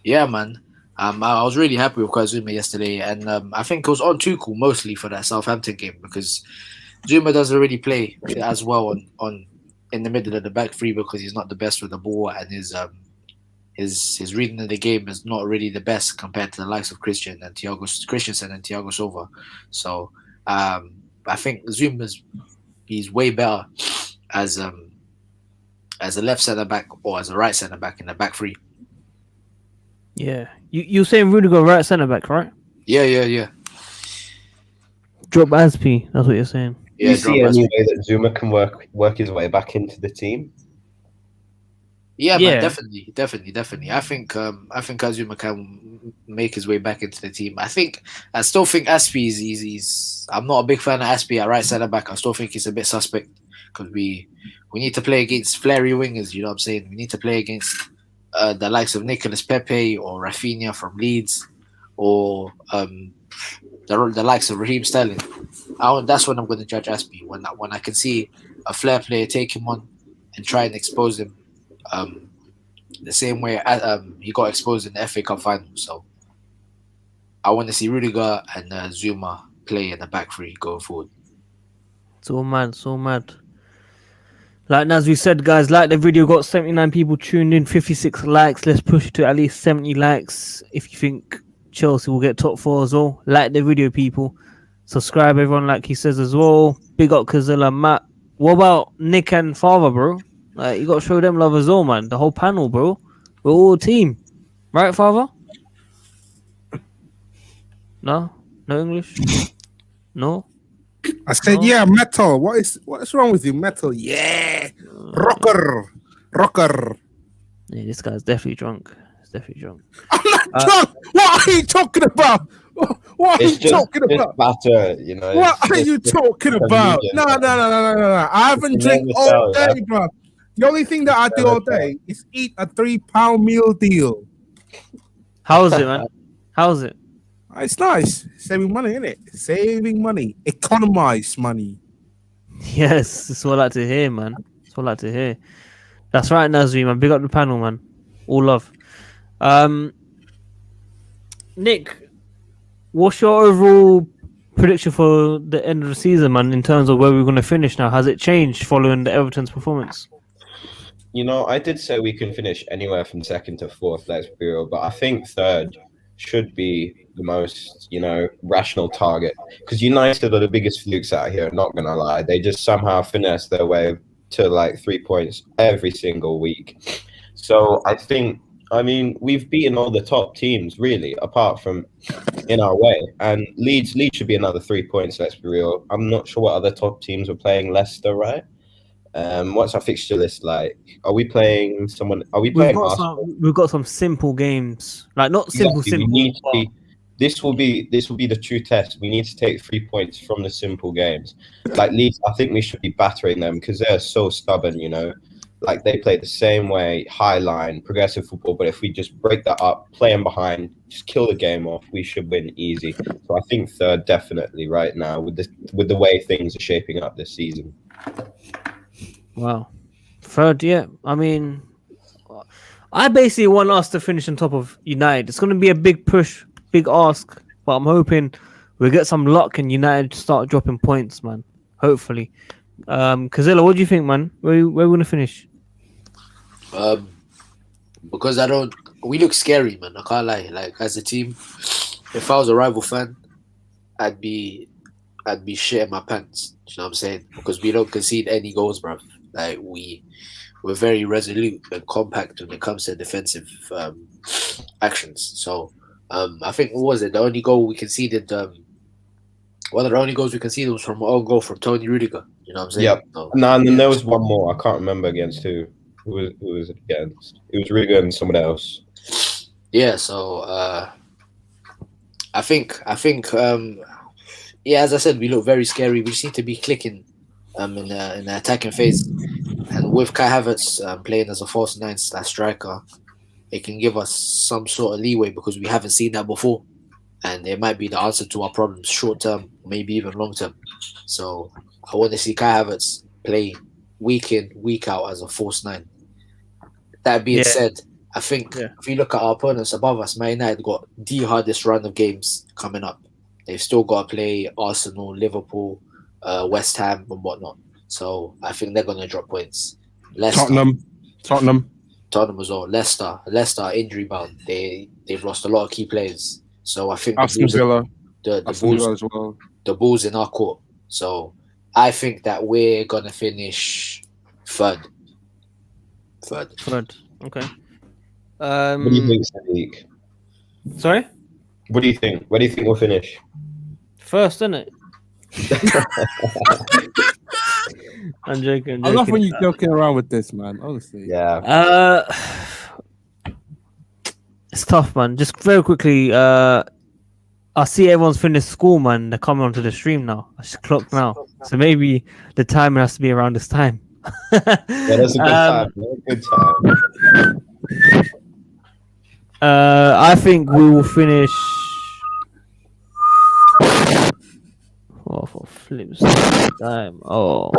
yeah, man. I was really happy with Kurt Zouma yesterday. And I think it was on Tuchel mostly for that Southampton game because Zouma doesn't really play as well on in the middle of the back three because he's not the best with the ball and his reading of the game is not really the best compared to the likes of Christensen and Thiago Silva. So I think he's way better as a left centre back or as a right centre back in the back three. Yeah. You're saying Rudiger right centre back, right? Yeah. Drop Azpi, that's what you're saying. Do you see any way that Zouma can work his way back into the team? Yeah, man, definitely. I think Kazuma can make his way back into the team. I still think Azpi is I'm not a big fan of Azpi at right centre back. I still think he's a bit suspect because we need to play against flary wingers. You know what I'm saying? We need to play against the likes of Nicolas Pepe or Rafinha from Leeds or the likes of Raheem Sterling. That's when I'm going to judge Azpi when I can see a flair player take him on and try and expose him. The same way he got exposed in the FA Cup final. So I want to see Rudiger and Zouma play in the back three going forward. So mad. Like as we said, guys, like the video, got 79 people tuned in, 56 likes. Let's push it to at least 70 likes. If you think Chelsea will get top four as well, like the video, people. Subscribe, everyone, like he says as well. Big up Kazilla, Matt. What about Nick and Father, bro? Like, you got to show them love as well, man. The whole panel, bro. We're all a team. Right, Father? No? No English? No? I said, yeah, metal. What is wrong with you? Metal, yeah. Rocker. Yeah, this guy's definitely drunk. I'm not drunk. What are you talking about? What are you talking about? Batter, you know. What are you talking about? No. I haven't drank all day, bro. The only thing that I do all day is eat a £3 meal deal. How is it, man? How is it? It's nice. Saving money, isn't it? Saving money. Economize money. Yes, that's what I like to hear, man. That's what I like to hear. That's right, Nazri, man. Big up the panel, man. All love. Nick, what's your overall prediction for the end of the season, man, in terms of where we're going to finish now? Has it changed following the Everton's performance? You know, I did say we can finish anywhere from second to fourth, let's be real, but I think third should be the most, rational target. Because United are the biggest flukes out here, not going to lie. They just somehow finesse their way to 3 points every single week. So we've beaten all the top teams, really, apart from in our way. And Leeds should be another 3 points, let's be real. I'm not sure what other top teams are playing. Leicester, right? What's our fixture list like? Are we playing someone? Are we playing Arsenal? We've got some simple games. Like, not simple, exactly. simple. This will be the true test. We need to take 3 points from the simple games. Like Leeds, I think we should be battering them because they're so stubborn, like they play the same way, high line, progressive football. But if we just break that up, play them behind, just kill the game off, we should win easy. So I think third definitely right now with the way things are shaping up this season. Wow. Third, yeah. I mean, I basically want us to finish on top of United. It's going to be a big push, big ask, but I'm hoping we'll get some luck and United start dropping points, man. Hopefully. Kazilla, what do you think, man? Where we going to finish? Because we look scary, man. I can't lie. Like, as a team, if I was a rival fan, I'd be shitting my pants. You know what I'm saying? Because we don't concede any goals, bruv. Like, we're very resolute and compact when it comes to defensive actions. So I think, what was it? The only goal we conceded, one of the only goals we conceded was from an own goal from Tony Rudiger. You know what I'm saying? Yep. So, And then there was one more. I can't remember against who. Who was it against? It was Rudiger and someone else. Yeah. So I think yeah, as I said, we look very scary. We seem to be clicking in the attacking phase, and with Kai Havertz playing as a false nine striker, it can give us some sort of leeway because we haven't seen that before, and it might be the answer to our problems short term, maybe even long term. So I want to see Kai Havertz play week in, week out as a false nine. That being said, I think if you look at our opponents above us, Man United got the hardest run of games coming up. They've still got to play Arsenal, Liverpool, West Ham, and whatnot. So I think they're going to drop points. Tottenham as well. Leicester injury bound. They've lost a lot of key players. So I think Aston Villa as well. The ball's in our court. So I think that we're going to finish third. Okay. What do you think, Sadiq? Sorry? What do you think? Where do you think we'll finish? First, isn't it? I'm joking. I love when you're joking around with this, man. Honestly. Yeah. It's tough, man. Just very quickly, I see everyone's finished school, man. They're coming onto the stream now. I should clock now. So maybe the time has to be around this time. Yeah, that's a good time. Good time. I think we will finish. Oh, for flips time. Oh.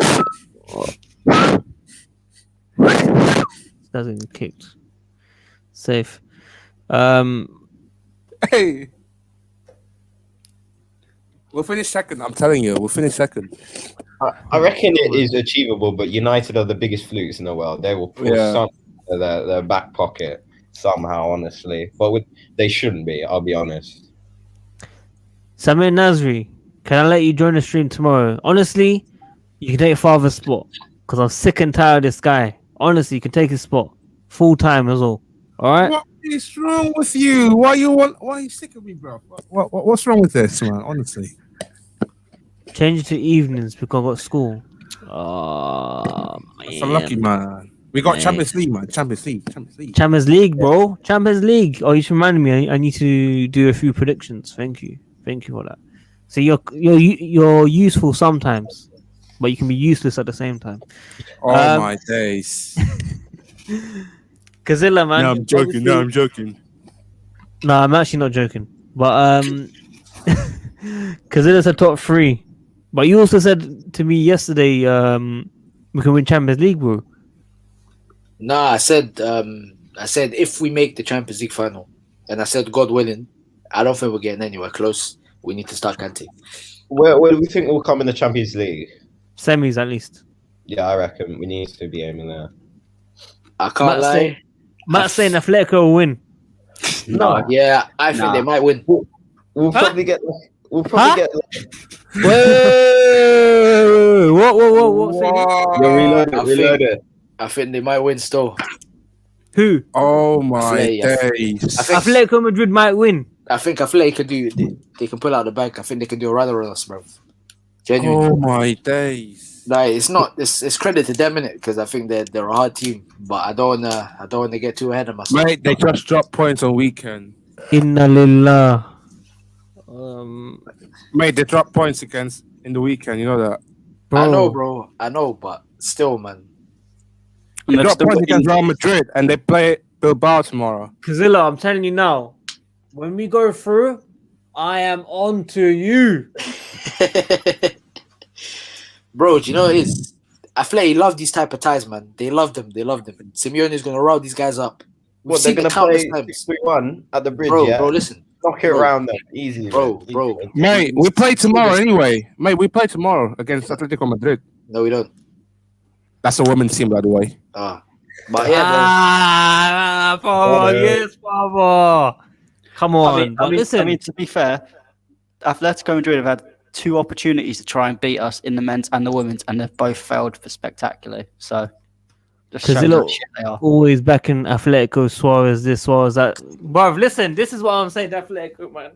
Doesn't get kicked. Safe. Hey. We'll finish second. I'm telling you, we'll finish second. I reckon it is achievable, but United are the biggest flukes in the world. They will pull some in their back pocket somehow, honestly. But they shouldn't be, I'll be honest. Samir Nasri, can I let you join the stream tomorrow? Honestly, you can take Father's spot because I'm sick and tired of this guy. Honestly, you can take his spot full time as well. All right. What is wrong with you? Why are you sick of me, bro? What's wrong with this, man? Honestly. Change it to evenings because I've got school. Oh, man. That's unlucky, man. We got Champions League, man. Champions League, bro. Champions League. Oh, you should remind me. I need to do a few predictions. Thank you for that. So you're useful sometimes, but you can be useless at the same time. Oh my days. Kazilla, man. No, I'm joking. No, I'm actually not joking. But Kazilla's a top 3. But you also said to me yesterday, we can win Champions League, bro. No, I said if we make the Champions League final, and I said God willing, I don't think we're getting anywhere close. We need to start counting. Where do we think we'll come in the Champions League? Semis at least. Yeah, I reckon we need to be aiming there. I can't lie. Matt's saying Atletico will win. No, yeah, I think they might win. We'll probably get. We'll probably get. Whoa! What? Reload it. I think they might win still. Who? Oh my days! Atletico Madrid might win. I think Atletico they can pull out the bag. I think they can do a rather on us, bro. Genuinely. Oh my days! Like it's credit to them, innit? Because I think they're a hard team. But I don't wanna get too ahead of myself. Mate, they just dropped points on weekend. Inna lillah. Mate, they dropped points in the weekend. You know that, bro. I know, but still, man. And They they've got still points got against Real Madrid, and they play Bilbao tomorrow. Kazilla, I'm telling you now, when we go through, I am on to you. Bro, do you know what it is? Athletic love these type of ties, man. They love them. Simeone's going to rile these guys up. We've What, they're seen going it to countless play times. 6-3-1 at the bridge, Bro, yeah? bro, listen. Knock it Bro. around them. Easy, Bro, man. bro. Mate, we play tomorrow anyway. Mate, we play tomorrow against Atletico Madrid. No, we don't. That's a women's team, by the way. But yeah, Papa, yes, Papa. Come on. I mean, to be fair, Atletico Madrid have had 2 opportunities to try and beat us in the men's and the women's, and they've both failed for spectacularly. So, just shows how shit they are. Always backing Atletico, Suarez this, Suarez that. Bruv, listen, this is what I'm saying, Atletico, man.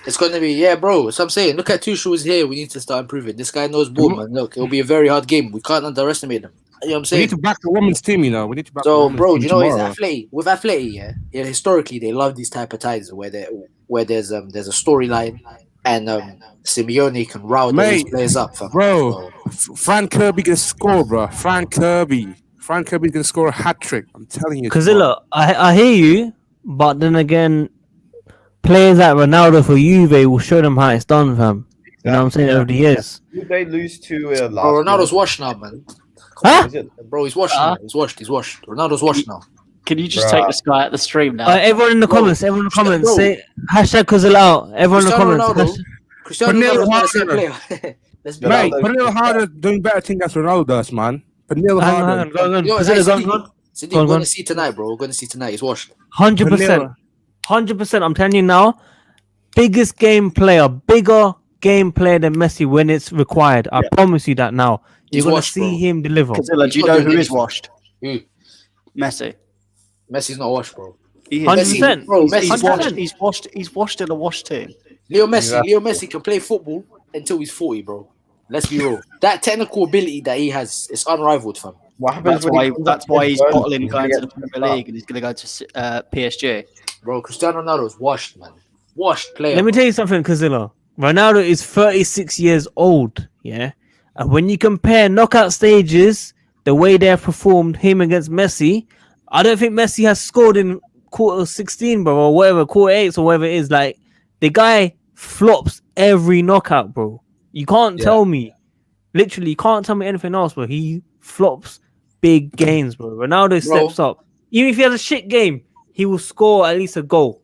it's going to be, bro. So I'm saying, look at Tuchel is here. We need to start improving. This guy knows ball, man. Look, it'll be a very hard game. We can't underestimate him. You know what I'm We saying? need to back the women's team, you know. We need to back the So, women's bro, team you know it's tomorrow. Athletic. With Athletic, yeah, historically they love these type of ties where there's a storyline and Simeone can rile these players up, fam. Bro, Frank Kirby can score, bro. Frank Kirby can score a hat trick. I'm telling you. Kazilla, I hear you, but then again, players like Ronaldo for Juve will show them how it's done, fam. You know what I'm saying? Over the years. Did they lose to last Bro, Ronaldo's year? washed now, man. Huh? Bro, he's washed now. He's washed. Ronaldo's washed now. Can you just take this guy at the stream now? Everyone in the comments, say hashtag Kazilla out. Everyone in the comments. Cristiano Ronaldo's not the same player. Let's be Mate, honest. Pernil Harder doing better things as Ronaldo does, man. Pernil Hang Harder. on, go on. Yo, Kazilla, go on. Cindy, Go on, we're go on. going to see tonight, bro. We're going to see tonight. He's washed. 100%. 100%. I'm telling you now, bigger game player than Messi when it's required. I promise you that now. He's You're going to washed, see bro. him deliver. Kazilla, do you not know doing who is anything. washed? Who? Messi. Messi's not washed, bro. He is. 100%. Bro, He's Messi's washed. He's washed in a wash team. Leo Messi can play football until he's 40, bro. Let's be real. That technical ability that he has is unrivaled, fam. What happens That's why he's bottling going to the Premier Premier League and he's going to go to PSG. Bro, Cristiano Ronaldo's washed, man. Washed player. Let me tell you something, Kazilla. Ronaldo is 36 years old, yeah? And when you compare knockout stages, the way they have performed him against Messi, I don't think Messi has scored in quarter 16, bro, or whatever, quarter 8 or whatever it is. Like, the guy flops every knockout, bro. You can't tell me. Literally, you can't tell me anything else, bro. He flops big games, bro. Ronaldo steps up. Even if he has a shit game, he will score at least a goal.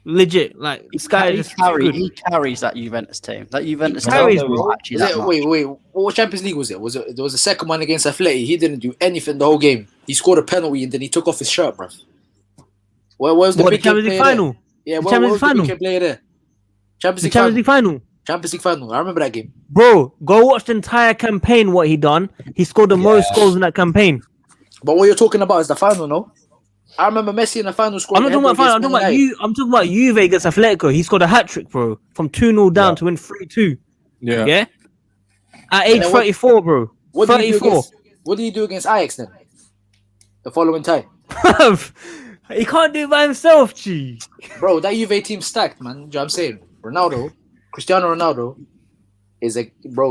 Legit. Like, this guy is just good. He carries that Juventus team. That Juventus carries, team bro. is actually that much. Wait. What Champions League was it? There was a second one against Athletic. He didn't do anything the whole game. He scored a penalty and then he took off his shirt, bro. Where was the big Champions League final? Yeah, The where Champions was the League big final? player there? The Champions League final. Champions League final. I remember that game. Bro, go watch the entire campaign, what he done. He scored the most goals in that campaign. But what you're talking about is the final, no? I remember Messi in the final I'm scoring. not talking about final. I'm talking about Juve against Atletico. He scored a hat trick, bro, from 2-0 down to win 3-2. Yeah. At age 34, bro. What did he do 34. what did he do against Ajax then? The following time. He can't do it by himself, G. Bro, that Juve team stacked, man. You know what I'm saying? Cristiano Ronaldo is he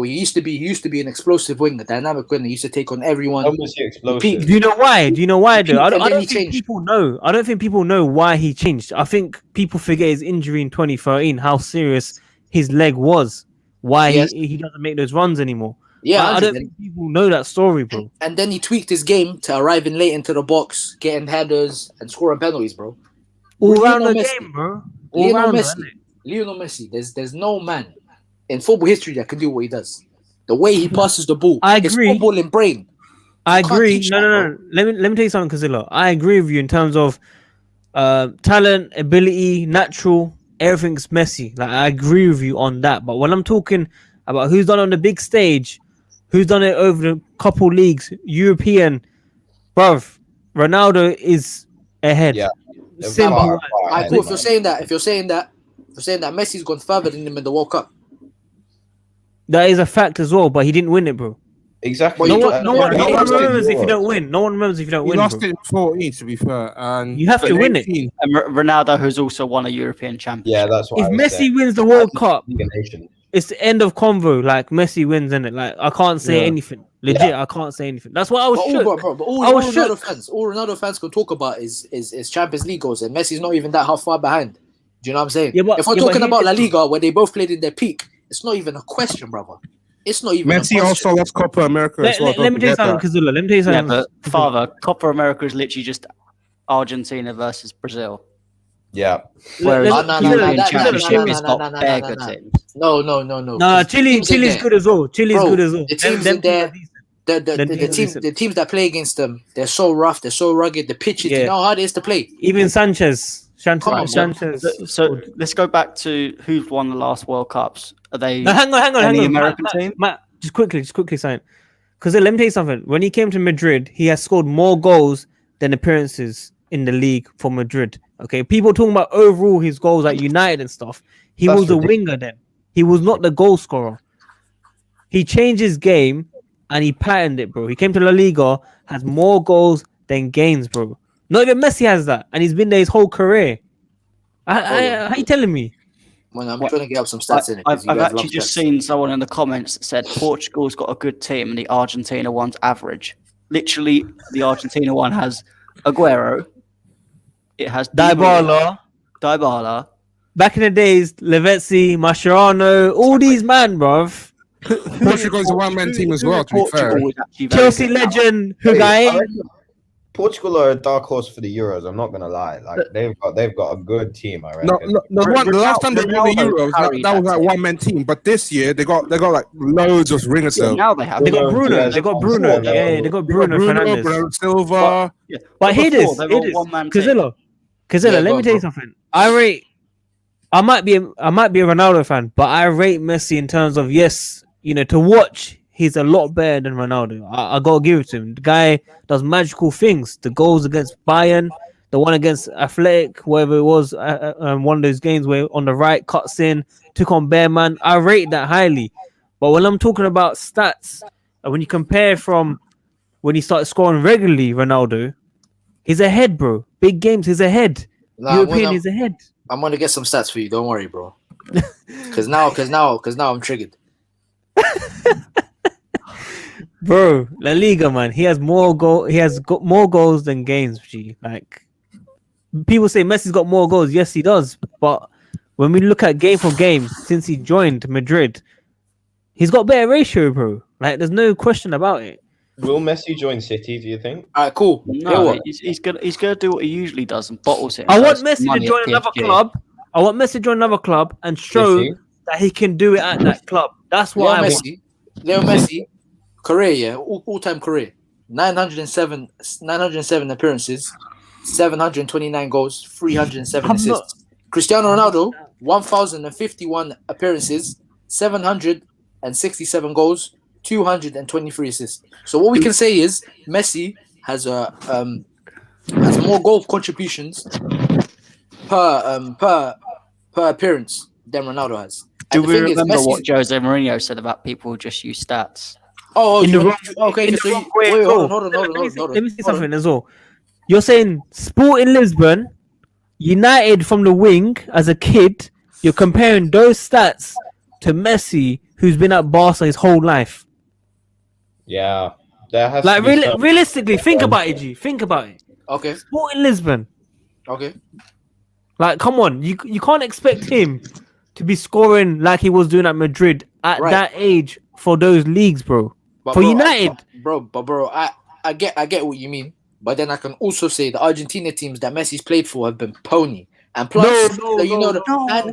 used to be an explosive winger, dynamic winger. He used to take on everyone. Almost explosive. Peak. Do you know why? Though? I And then don't he think changed. people know. I don't think people know why he changed. I think people forget his injury in 2013, how serious his leg was. Why Yes. he doesn't make those runs anymore. Yeah, I don't think people know that story, bro. And then he tweaked his game to arriving late into the box, getting headers and scoring penalties, bro. All around Lionel the Messi. game, bro. Lionel Messi. There's no man in football history that can do what he does. The way he passes the ball. I his agree. footballing brain. I can't agree. teach No. that, Let me tell you something, Kazilla. I agree with you in terms of talent, ability, natural, everything's Messi. Like, I agree with you on that. But when I'm talking about who's done it on the big stage, who's done it over the couple leagues, European, bruv, Ronaldo is ahead. Yeah. Simple. Far Alright, ahead, cool. If man. you're saying that Messi's gone further than him in the World Cup. That is a fact as well, but he didn't win it, bro. Exactly. No Well, one no one remembers if you don't win. No one remembers if you don't He win, lost bro. it in 14, to be fair. And You have to win it. 18, And Ronaldo, who's also won a European Championship. Yeah, that's what If I was Messi saying. wins the World Cup, League of Nations. it's the end of convo. Like Messi wins, innit? Like I can't say Yeah. anything. Legit, I can't say anything. That's why I was shook. But all I was Ronaldo fans can talk about is Champions League goals, and Messi's not even that far behind. Do you know what I'm saying? Yeah, but- if we're yeah, but talking about La here's- Liga, where they both played in their peak, it's not even a question, brother. It's not even. Messi a also question. lost Copa America as well. Let don't me tell you forget something, that. Kazula. Let me tell you Yeah, something. but Father, Copa America is literally just Argentina versus Brazil. Yeah. Whereas let- the no, European no, Championship no, is got bare good teams. No. Nah, Chile's good as well. Chile's Bro, good as well. the teams Them in there- teams are decent. The teams that play against them, they're so rough, they're so rugged. The pitches, you know how hard it is to play. Even Sanchez. Come on, Sanchez. So let's go back to who's won the last World Cups. Are they No, hang on. any American team? Matt, just quickly sign. Because let me tell you something. When he came to Madrid, he has scored more goals than appearances in the league for Madrid. Okay, people talking about overall his goals at United and stuff. He That's was a ridiculous. winger then. He was not the goal scorer. He changed his game and he patterned it, bro. He came to La Liga, has more goals than games, bro. Not even Messi has that, and he's been there his whole career. How you telling me? When I'm trying to get up some stats in it. 'cause I've you guys actually love just stats. seen someone in the comments that said Portugal's got a good team and the Argentina one's average. Literally, the Argentina one has Aguero. It has Di Maria, Dybala. Back in the days, Lavezzi, Mascherano, all these man, bruv. Portugal's a one-man team as well, to be fair. Portugal is actually very Chelsea good. legend, Hey, I Higuain. reckon Portugal are a dark horse for the Euros. I'm not gonna lie. Like they've got a good team. I reckon. No, the last time they won the Ronaldo Euros, carried that was that like team. one-man team. But this year, they got like loads of ringers. Yeah, So now they have. They got Bruno. Diaz, They got Bruno. Bruno. Yeah, they got Bruno Fernandes. Bruno Silva. Yeah. But here it before, is. they Here were it is. one-man team. Kazilla, Yeah, let go me on, tell you bro. something. I might be a Ronaldo fan, but I rate Messi in terms of, yes, to watch. He's a lot better than Ronaldo. I gotta give it to him. The guy does magical things. The goals against Bayern, the one against Athletic, whatever it was, one of those games where on the right cuts in, took on Bearman. I rate that highly. But when I'm talking about stats, when you compare from when he started scoring regularly, Ronaldo, he's ahead, bro. Big games, he's ahead. Nah, European, he's ahead. I'm gonna get some stats for you. Don't worry, bro. Because now I'm triggered. Bro, La Liga, man, he has got more goals than games. G. Like people say, Messi's got more goals. Yes, he does. But when we look at game for game since he joined Madrid, he's got better ratio, bro. Like there's no question about it. Will Messi join City? Do you think? All right, cool. No, he's gonna do what he usually does and bottles it. I and want does Messi to money join at another PSG. club. I want Messi to join another club and show Messi? that he can do it at that club. That's what I want. Leo Messi, career, yeah, all-time career, 907 appearances, 729 goals, 307 I'm assists. Cristiano Ronaldo, 1,051 appearances, 767 goals, 223 assists. So what we can say is Messi has more goal contributions per appearance than Ronaldo has. Do And the we thing is, remember Messi's- what Jose Mourinho said about people who just use stats? Oh, In the wrong- okay. in So the wrong way wait, as hold well. on. Let me say something as well. You're saying Sporting Lisbon, United from the wing as a kid. You're comparing those stats to Messi, who's been at Barca his whole life. Yeah, there has Like to be some- realistically, think about it, G. Think about it. Okay, Sporting Lisbon. okay. Like, come on, you can't expect him to be scoring like he was doing at Madrid at Right. that age for those leagues, bro. But For bro, United. I get what you mean. But then I can also say the Argentina teams that Messi's played for have been pony. And plus, and Hang on.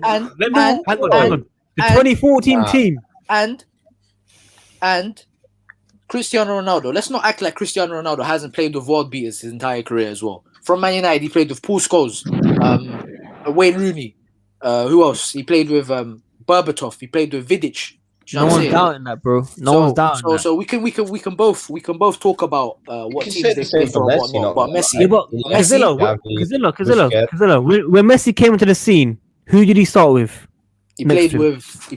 and The 2014 Nah. team. and Cristiano Ronaldo. Let's not act like Cristiano Ronaldo hasn't played with world beaters his entire career as well. From Man United, he played with Paul Scholes, Wayne Rooney. Who else? He played with Berbatov. He played with Vidic. Do you know No what I'm one's saying? doubting that, bro. No one's doubting that. So we can both talk about what You can teams say they the same play for for and Messi, whatnot. not But gonna Messi, lie. Yeah, but Messi, Kazilla, when Messi came into the scene, who did he start with? he next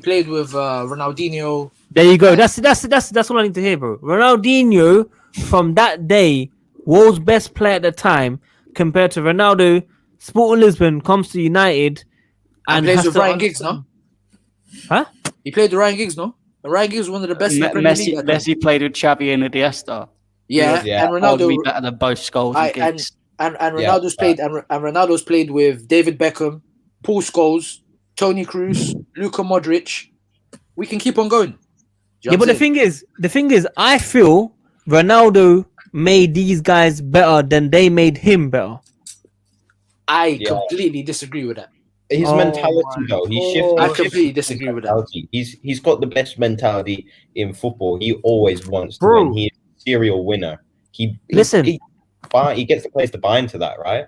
played with Ronaldinho. There you go. That's what I need to hear, bro. Ronaldinho from that day, world's best player at the time, compared to Ronaldo. Sporting Lisbon comes to United And and plays has with to Ryan Giggs, no? Huh? He played with Ryan Giggs, no? And Ryan Giggs was one of the best in the Premier League. Messi played with Xavi and Iniesta. Yeah, Yeah. and Ronaldo Arguably better than both Scholes and Giggs. and Ronaldo's played and Ronaldo's played with David Beckham, Paul Scholes, Toni Kroos, Luka Modric. We can keep on going. Yeah, but the thing is, I feel Ronaldo made these guys better than they made him better. I completely disagree with that. His mentality, though, he shifted. I completely disagree with that. He's got the best mentality in football. He always wants to win. He's a serial winner. He gets the players to buy into that, right?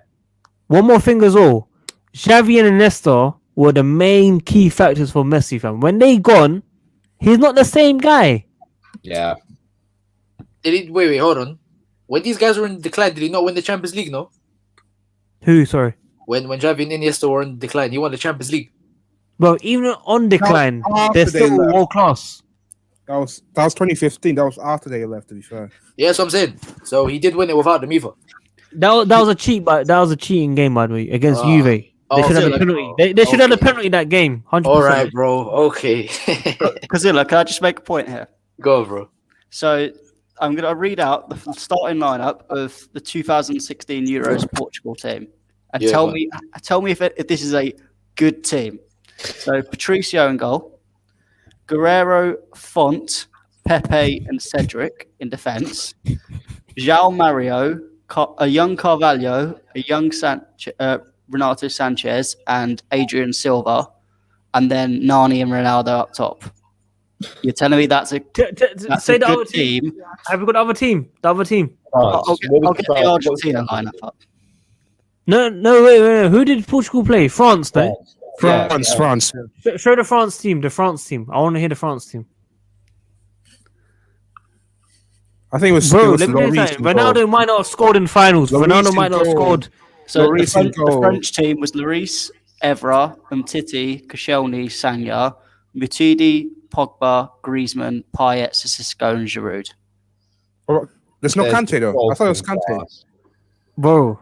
One more thing as well. Xavi and Iniesta were the main key factors for Messi, fam. When they gone, he's not the same guy. Yeah. Wait, hold on. When these guys were in decline, did he not win the Champions League? No. Who? Sorry. When Xavi and Iniesta were in decline, he won the Champions League. Well, even on decline, they're still world class. That was 2015. That was after they left, to be fair. Yeah, that's what I'm saying. So he did win it without them either. That was a cheat, but that was a cheating game, by the way, against Juve. They should have a penalty. They should have a penalty that game. 100%. All right, bro. Okay. Kazilla, can I just make a point here? Go, bro. So I'm going to read out the starting lineup of the 2016 Euros Portugal team, and tell me if this is a good team. So Patricio in goal, Guerrero, Font, Pepe, and Cedric in defence. João Mario, a young Carvalho, a young Renato Sanchez, and Adrian Silva, and then Nani and Ronaldo up top. You're telling me that's a say the other team. Have we got the other team? The other team. I'll get the Argentina lineup up. No, wait. Who did Portugal play? France, though. France. Show the France team. I want to hear the France team. I think it was. Bro, let me tell you something. Ronaldo might not have scored in finals. Ronaldo might not have scored. So the French team was Lloris, Evra, Umtiti, Koscielny, Sagna, Matuidi, Pogba, Griezmann, Payet, Sissoko, and Giroud. There's no Kante though. I thought it was Kante. Bro.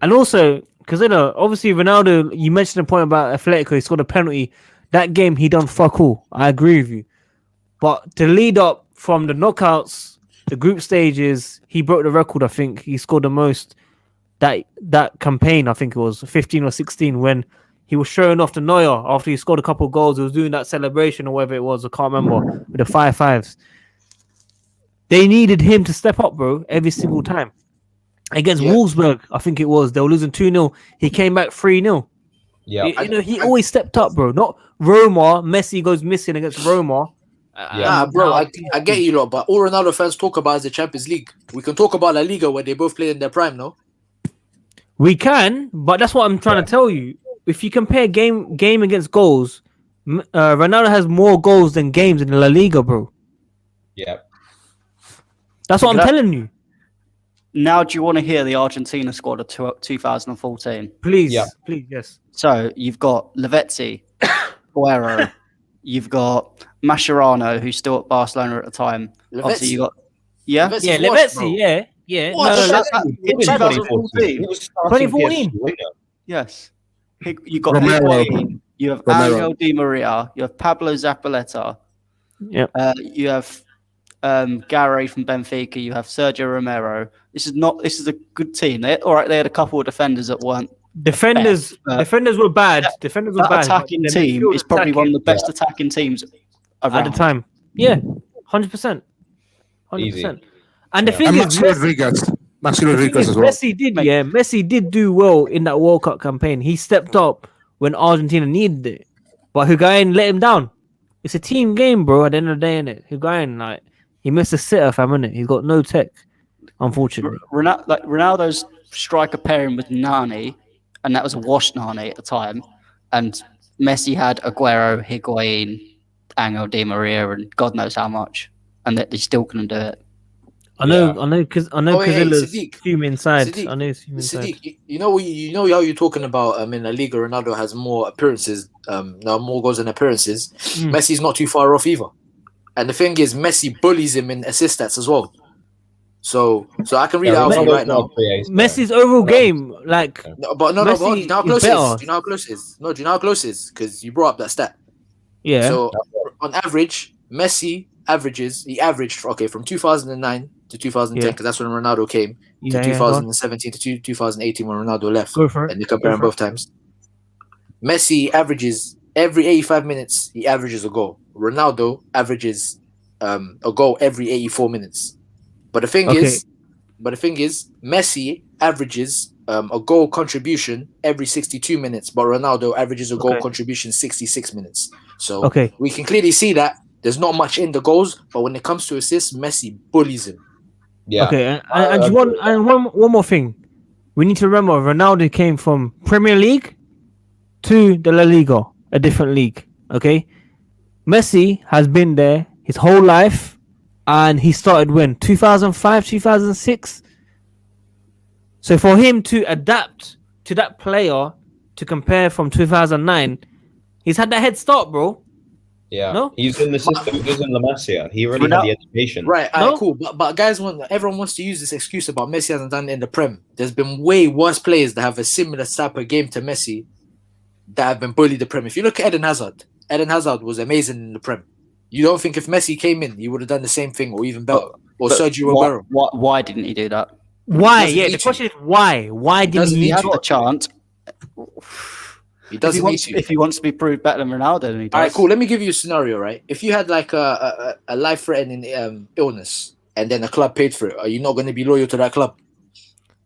And also, because obviously Ronaldo, you mentioned the point about Atletico, he scored a penalty. That game, he done fuck all. I agree with you. But to lead up from the knockouts, the group stages, he broke the record, I think. He scored the most that campaign, I think it was 15 or 16, when he was showing off to Neuer after he scored a couple of goals. He was doing that celebration or whatever it was. I can't remember. With the 5-5s. They needed him to step up, bro, every single time. Against Wolfsburg, I think it was. They were losing 2-0. He came back 3-0. Yeah. He always stepped up, bro. Not Roma. Messi goes missing against Roma. Bro, I get you lot, but all Ronaldo fans talk about is the Champions League. We can talk about La Liga where they both played in their prime, no? We can, but that's what I'm trying to tell you. If you compare game against goals, Ronaldo has more goals than games in La Liga, bro. Yeah. That's what I'm telling you. Now, do you want to hear the Argentina squad of 2014? Please, yes. So you've got Lavezzi, Guerrero, you've got Mascherano, who's still at Barcelona at the time. Lavezzi. Obviously, you got Lavezzi, yeah. In 2014. 2014. Yes. You got Romero. Higuain, you have Angel Di Maria, you have Pablo Zappaleta, you have Gary from Benfica, you have Sergio Romero. This is a good team. They had a couple of defenders that weren't. Defenders were bad. Defenders were bad. Attacking team is probably one of the best attacking teams around. At the time. Yeah, 100%. 100%. And the thing And is, Maxi Rodriguez as well. Messi did do well in that World Cup campaign. He stepped up when Argentina needed it. But Higuain let him down. It's a team game, bro, at the end of the day, innit? Higuain, he missed a sitter, fam, innit? He's got no tech, unfortunately. Ronaldo's striker pairing with Nani, and that was a washed Nani at the time. And Messi had Aguero, Higuain, Angel Di Maria, and God knows how much. And that they still couldn't do it. I know, Cazilla's fuming inside. Sadiq, I know he's fuming inside. Sadiq, you know how you're talking about in La Liga, Ronaldo has more appearances, now more goals and appearances. Messi's not too far off either. And the thing is, Messi bullies him in assist stats as well. So I can read it out for you right now. Messi's overall game, do you know how close it is? Do you know how close it is? No, do you know how close it is? Because you brought up that stat. Yeah. So on average, Messi he averaged from 2009 to 2010, because that's when Ronaldo came, to 2017 to 2018 when Ronaldo left. Go for it. And they compare both times. Messi averages every 85 minutes, he averages a goal. Ronaldo averages a goal every 84 minutes. But the thing is, Messi averages a goal contribution every 62 minutes, but Ronaldo averages a goal contribution 66 minutes. So we can clearly see that there's not much in the goals, but when it comes to assists, Messi bullies him. Yeah. Okay, and one more thing. We need to remember Ronaldo came from Premier League to the La Liga, a different league. Okay? Messi has been there his whole life, and he started when? 2005, 2006? So for him to adapt to that player to compare from 2009, he's had that head start, bro. Yeah, no? He's in the system. He's in La Masia. He already had the education. Right, cool. But guys, everyone wants to use this excuse about Messi hasn't done it in the Prem. There's been way worse players that have a similar type of game to Messi that have been bullied the Prem. If you look at Eden Hazard was amazing in the Prem. You don't think if Messi came in, he would have done the same thing or even better? Or Sergio Aguero? Why didn't he do that? Why? Yeah, the question is why? Why didn't he have the chance? He doesn't need to. If he wants to be proved better than Ronaldo, then he does. All right, cool. Let me give you a scenario, right? If you had like a life-threatening illness and then a club paid for it, are you not going to be loyal to that club?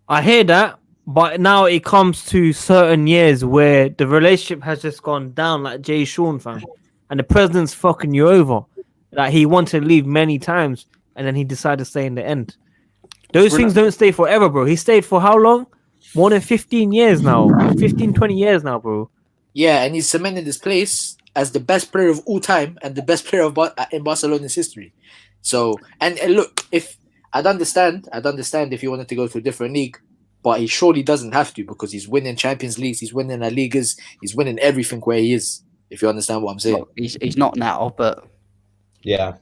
I hear that, but now it comes to certain years where the relationship has just gone down like Jay Sean, fam. And the president's fucking you over. Like, he wanted to leave many times and then he decided to stay in the end. Those things don't stay forever, bro. He stayed for how long? More than 15 years now. 15, 20 years now, bro. Yeah, and he's cemented his place as the best player of all time and the best player in Barcelona's history. So, and look, if I'd understand if he wanted to go to a different league, but he surely doesn't have to, because he's winning Champions Leagues, he's winning La Ligas, he's winning everything where he is, if you understand what I'm saying. Well, he's not now, but... Yeah.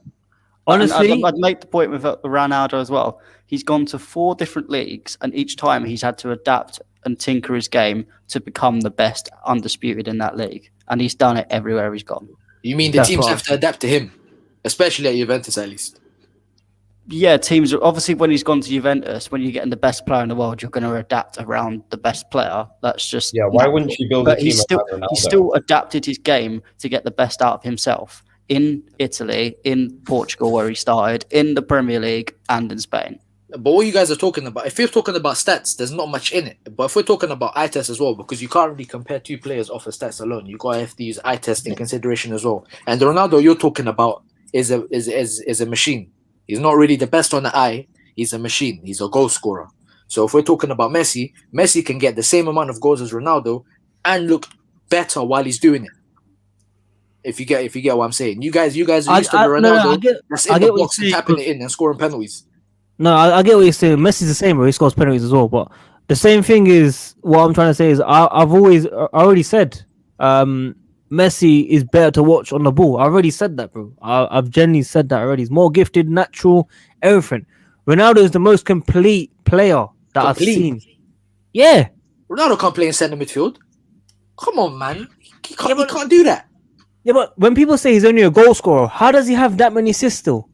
Honestly... I'd make the point with Ronaldo as well. He's gone to 4 different leagues, and each time he's had to adapt and tinker his game to become the best undisputed in that league. And he's done it everywhere he's gone. You mean the teams have to adapt to him? Especially at Juventus, at least. Yeah, teams... Obviously, when he's gone to Juventus, when you're getting the best player in the world, you're going to adapt around the best player. That's just... Yeah, why wouldn't you build a team around Ronaldo? He's still adapted his game to get the best out of himself. In Italy, in Portugal, where he started, in the Premier League, and in Spain. But what you guys are talking about, if you're talking about stats, there's not much in it. But if we're talking about eye test as well, because you can't really compare 2 players off of stats alone, you gotta have to use eye test in consideration as well. And the Ronaldo you're talking about is a machine. He's not really the best on the eye. He's a machine. He's a goal scorer. So if we're talking about Messi can get the same amount of goals as Ronaldo and look better while he's doing it. If you get what I'm saying, you guys are used to the Ronaldo that's in the box and tapping it in and scoring penalties. No, I get what you're saying. Messi's the same, bro. He scores penalties as well. But the same thing is what I'm trying to say is I already said Messi is better to watch on the ball. I already said that, bro. I've genuinely said that already. He's more gifted, natural, everything. Ronaldo is the most complete player that I've seen. Yeah. Ronaldo can't play in centre midfield. Come on, man. He can't do that. Yeah, but when people say he's only a goal scorer, how does he have that many assists still?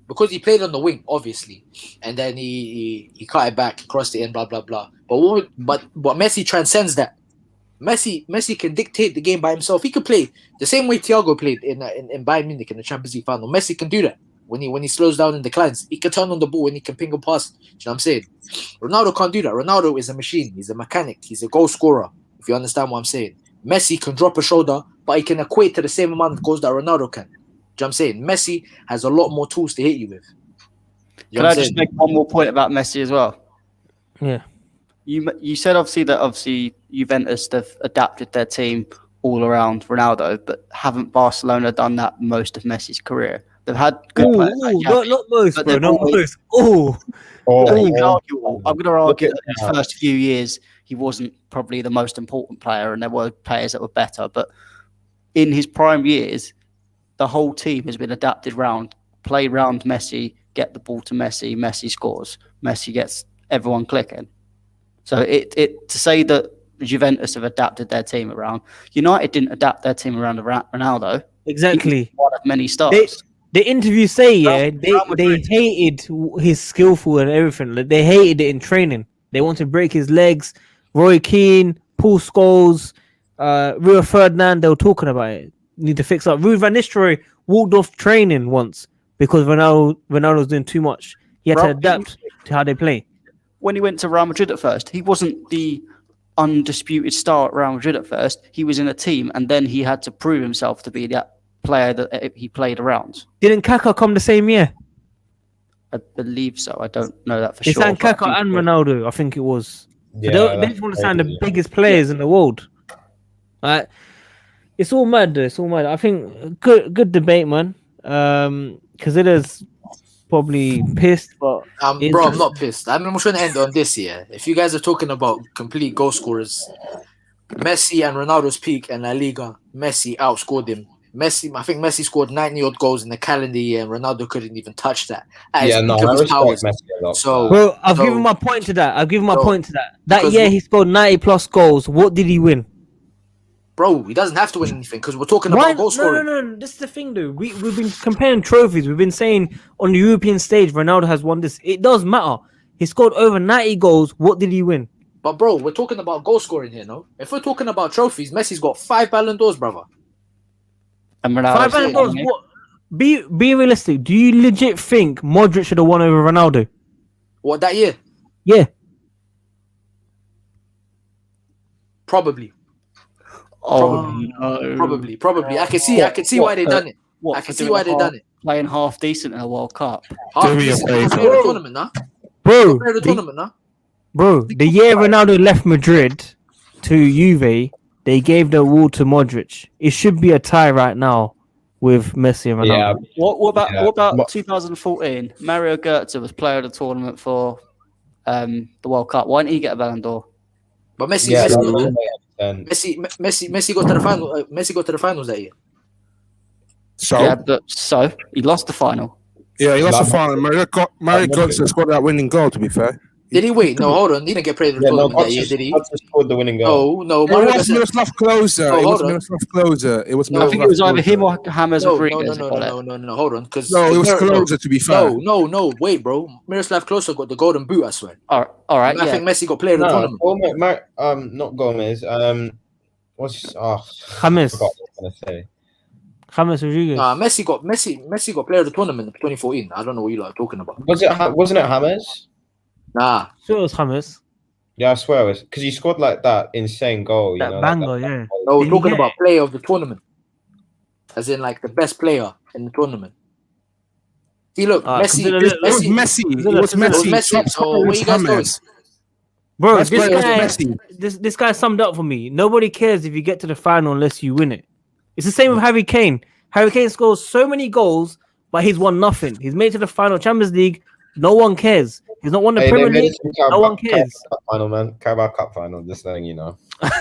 Because he played on the wing, obviously, and then he cut it back, crossed it in, blah blah blah. But Messi transcends that. Messi can dictate the game by himself. He could play the same way Thiago played in Bayern Munich in the Champions League final. Messi can do that when he slows down and declines. He can turn on the ball and he can ping a pass. You know what I'm saying? Ronaldo can't do that. Ronaldo is a machine. He's a mechanic. He's a goal scorer. If you understand what I'm saying. Messi can drop a shoulder, but he can equate to the same amount of goals that Ronaldo can. You know what I'm saying? Messi has a lot more tools to hit you with. Can I just make one more point about Messi as well? Yeah. You said obviously Juventus have adapted their team all around Ronaldo, but haven't Barcelona done that most of Messi's career? They've had good players. Not most, bro. Not most. I'm going to argue that in his first few years he wasn't probably the most important player, and there were players that were better. But in his prime years, the whole team has been adapted play round Messi, get the ball to Messi, Messi scores, Messi gets everyone clicking. So to say that Juventus have adapted their team around, United didn't adapt their team around Ronaldo. Exactly. One of many starts. The interviews say, yeah, Real they Madrid. hated his skillful and everything. Like, they hated it in training. They want to break his legs. Roy Keane, Paul Scholes, Rio Ferdinand, they were talking about it. Need to fix up. Ruud van Nistelrooy walked off training once because Ronaldo's doing too much. He had to adapt to how they play. When he went to Real Madrid at first, he wasn't the undisputed star at Real Madrid at first. He was in a team, and then he had to prove himself to be that player that he played around. Didn't Kaká come the same year? I believe so. I don't know that for They sure. signed but I Kaká think and it was. Ronaldo, I think it was. Yeah, So they that's just want to sign the crazy. biggest players in the world. Like, it's all mad, though. It's all mad. I think good debate, man. Considers probably pissed, but Bro, I'm not pissed. I'm trying to end on this here. If you guys are talking about complete goal scorers, Messi and Ronaldo's peak in La Liga, Messi outscored him. I think Messi scored 90-odd goals in the calendar year, and Ronaldo couldn't even touch that. At his Yeah, no, peak of I his respect powers. Messi a lot. So- bro, I've So- given my point to that. Bro, That because year he scored 90 plus goals. What did he win? Bro, he doesn't have to win anything because we're talking Why? about goal scoring. No. This is the thing, though. We've been comparing trophies. We've been saying on the European stage, Ronaldo has won this. It does matter. He scored over 90 goals. What did he win? But bro, we're talking about goal scoring here, no? If we're talking about trophies, Messi's got 5 Ballon d'Ors, brother. And Ronaldo. 5 Ballon d'Ors. What? Be realistic. Do you legit think Modric should have won over Ronaldo? What, that year? Yeah. Probably. No. Probably. I can see why they done it. What, I for can see doing why they done it. Playing half decent in a World Cup. Do me a Decent. favour. Player of the tournament, nah? Bro, Player of the tournament, nah? the year Ronaldo left Madrid to Juve, they gave the award to Modric. It should be a tie right now with Messi and Yeah, Ronaldo. What about But- 2014? Mario Götze was player of the tournament for the World Cup. Why didn't he get a Ballon d'Or? But Messi, yeah, Messi, that got was Messi got to the final. Messi got to the finals that year. So Yeah, but so he lost the final. he lost the Like- final. Mario Götze scored that winning goal. To be fair, Did he wait? No, hold on. He didn't get played in the Yeah, no, tournament that year, did he? Hudson scored the winning goal. No. it Mario was Götze- Miroslav Klose. No, It was hold on. Miroslav Klose. It was. No, I think it was either Miroslav him Klose. or James Rodriguez. who got it. No. Hold on, because No, it was Klose. To be fair, No. Wait, bro. Miroslav Klose got the golden boot. I swear. All right, I yeah. think Messi got player of the No, tournament. not Gomez. James Oh, James. I forgot what I was gonna say. James Rodriguez. Messi got player of the tournament in 2014. I don't know what you lot are talking about. Wasn't it James? Nah, Sure, it was James. Yeah, I swear it was because he scored like that insane goal. That banger, yeah. no, we're Did he talking get about player of the tournament, as in like the best player in the tournament. See, look, Messi. consider it was Messi. It was It was Messi. Messi. Top So scorer where was you guys going? James. Bro, Best player was Messi. this guy summed up for me. Nobody cares if you get to the final unless you win it. It's the same with Harry Kane. Harry Kane scores so many goals, but he's won nothing. He's made it to the final Champions League. No one cares. He's not won the Premier League. No one cares. Cup final, man. Carabao Cup final. Just letting you know.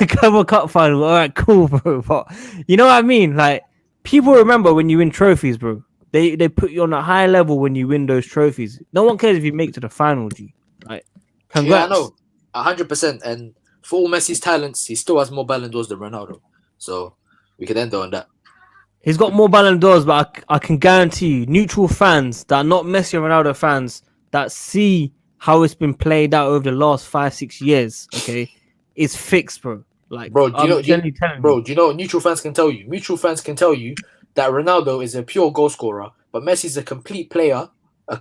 Carabao Cup final. All right, cool, bro. But you know what I mean? Like, people remember when you win trophies, bro. They put you on a high level when you win those trophies. No one cares if you make it to the final, G. Like, congrats. Yeah, I know, 100%. And for all Messi's talents, he still has more Ballon d'Ors than Ronaldo. So we can end on that. He's got more Ballon d'Ors, but I can guarantee you, neutral fans that are not Messi and Ronaldo fans that see how it's been played out over the last 5-6 years, okay, it's fixed, bro. Like, Bro, do you know? genuinely telling you. Bro, do you know what neutral fans can tell you? Neutral fans can tell you that Ronaldo is a pure goal scorer, but Messi's a complete player who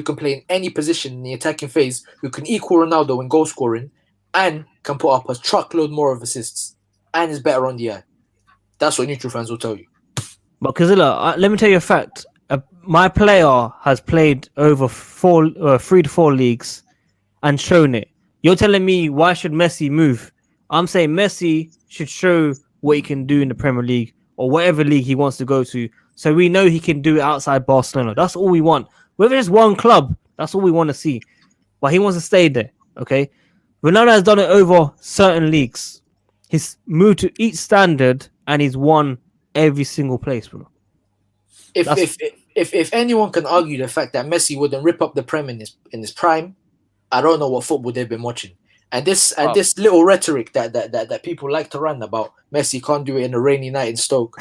can play in any position in the attacking phase, who can equal Ronaldo in goal scoring, and can put up a truckload more of assists, and is better on the eye. That's what neutral fans will tell you. But Kazilla, let me tell you a fact. My player has played over 3 to 4 leagues and shown it. You're telling me why should Messi move? I'm saying Messi should show what he can do in the Premier League or whatever league he wants to go to, so we know he can do it outside Barcelona. That's all we want. Whether it's one club, that's all we want to see. But he wants to stay there, okay? Ronaldo has done it over certain leagues. He's moved to each standard and he's won every single place, bro. If anyone can argue the fact that Messi wouldn't rip up the Prem in his prime, I don't know what football they've been watching. And this little rhetoric that people like to run about Messi can't do it in a rainy night in Stoke.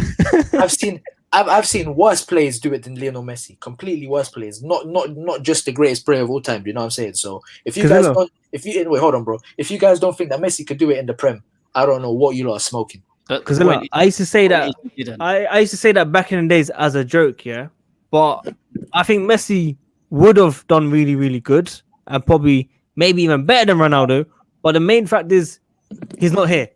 I've seen worse players do it than Lionel Messi. Completely worse players. Not just the greatest player of all time. Do you know what I'm saying? So if you guys don't, wait, hold on, bro. If you guys don't think that Messi could do it in the Prem, I don't know what you lot are smoking. Because I used to say that I used to say that back in the days as a joke, yeah. But I think Messi would have done really, really good and probably maybe even better than Ronaldo. But the main fact is he's not here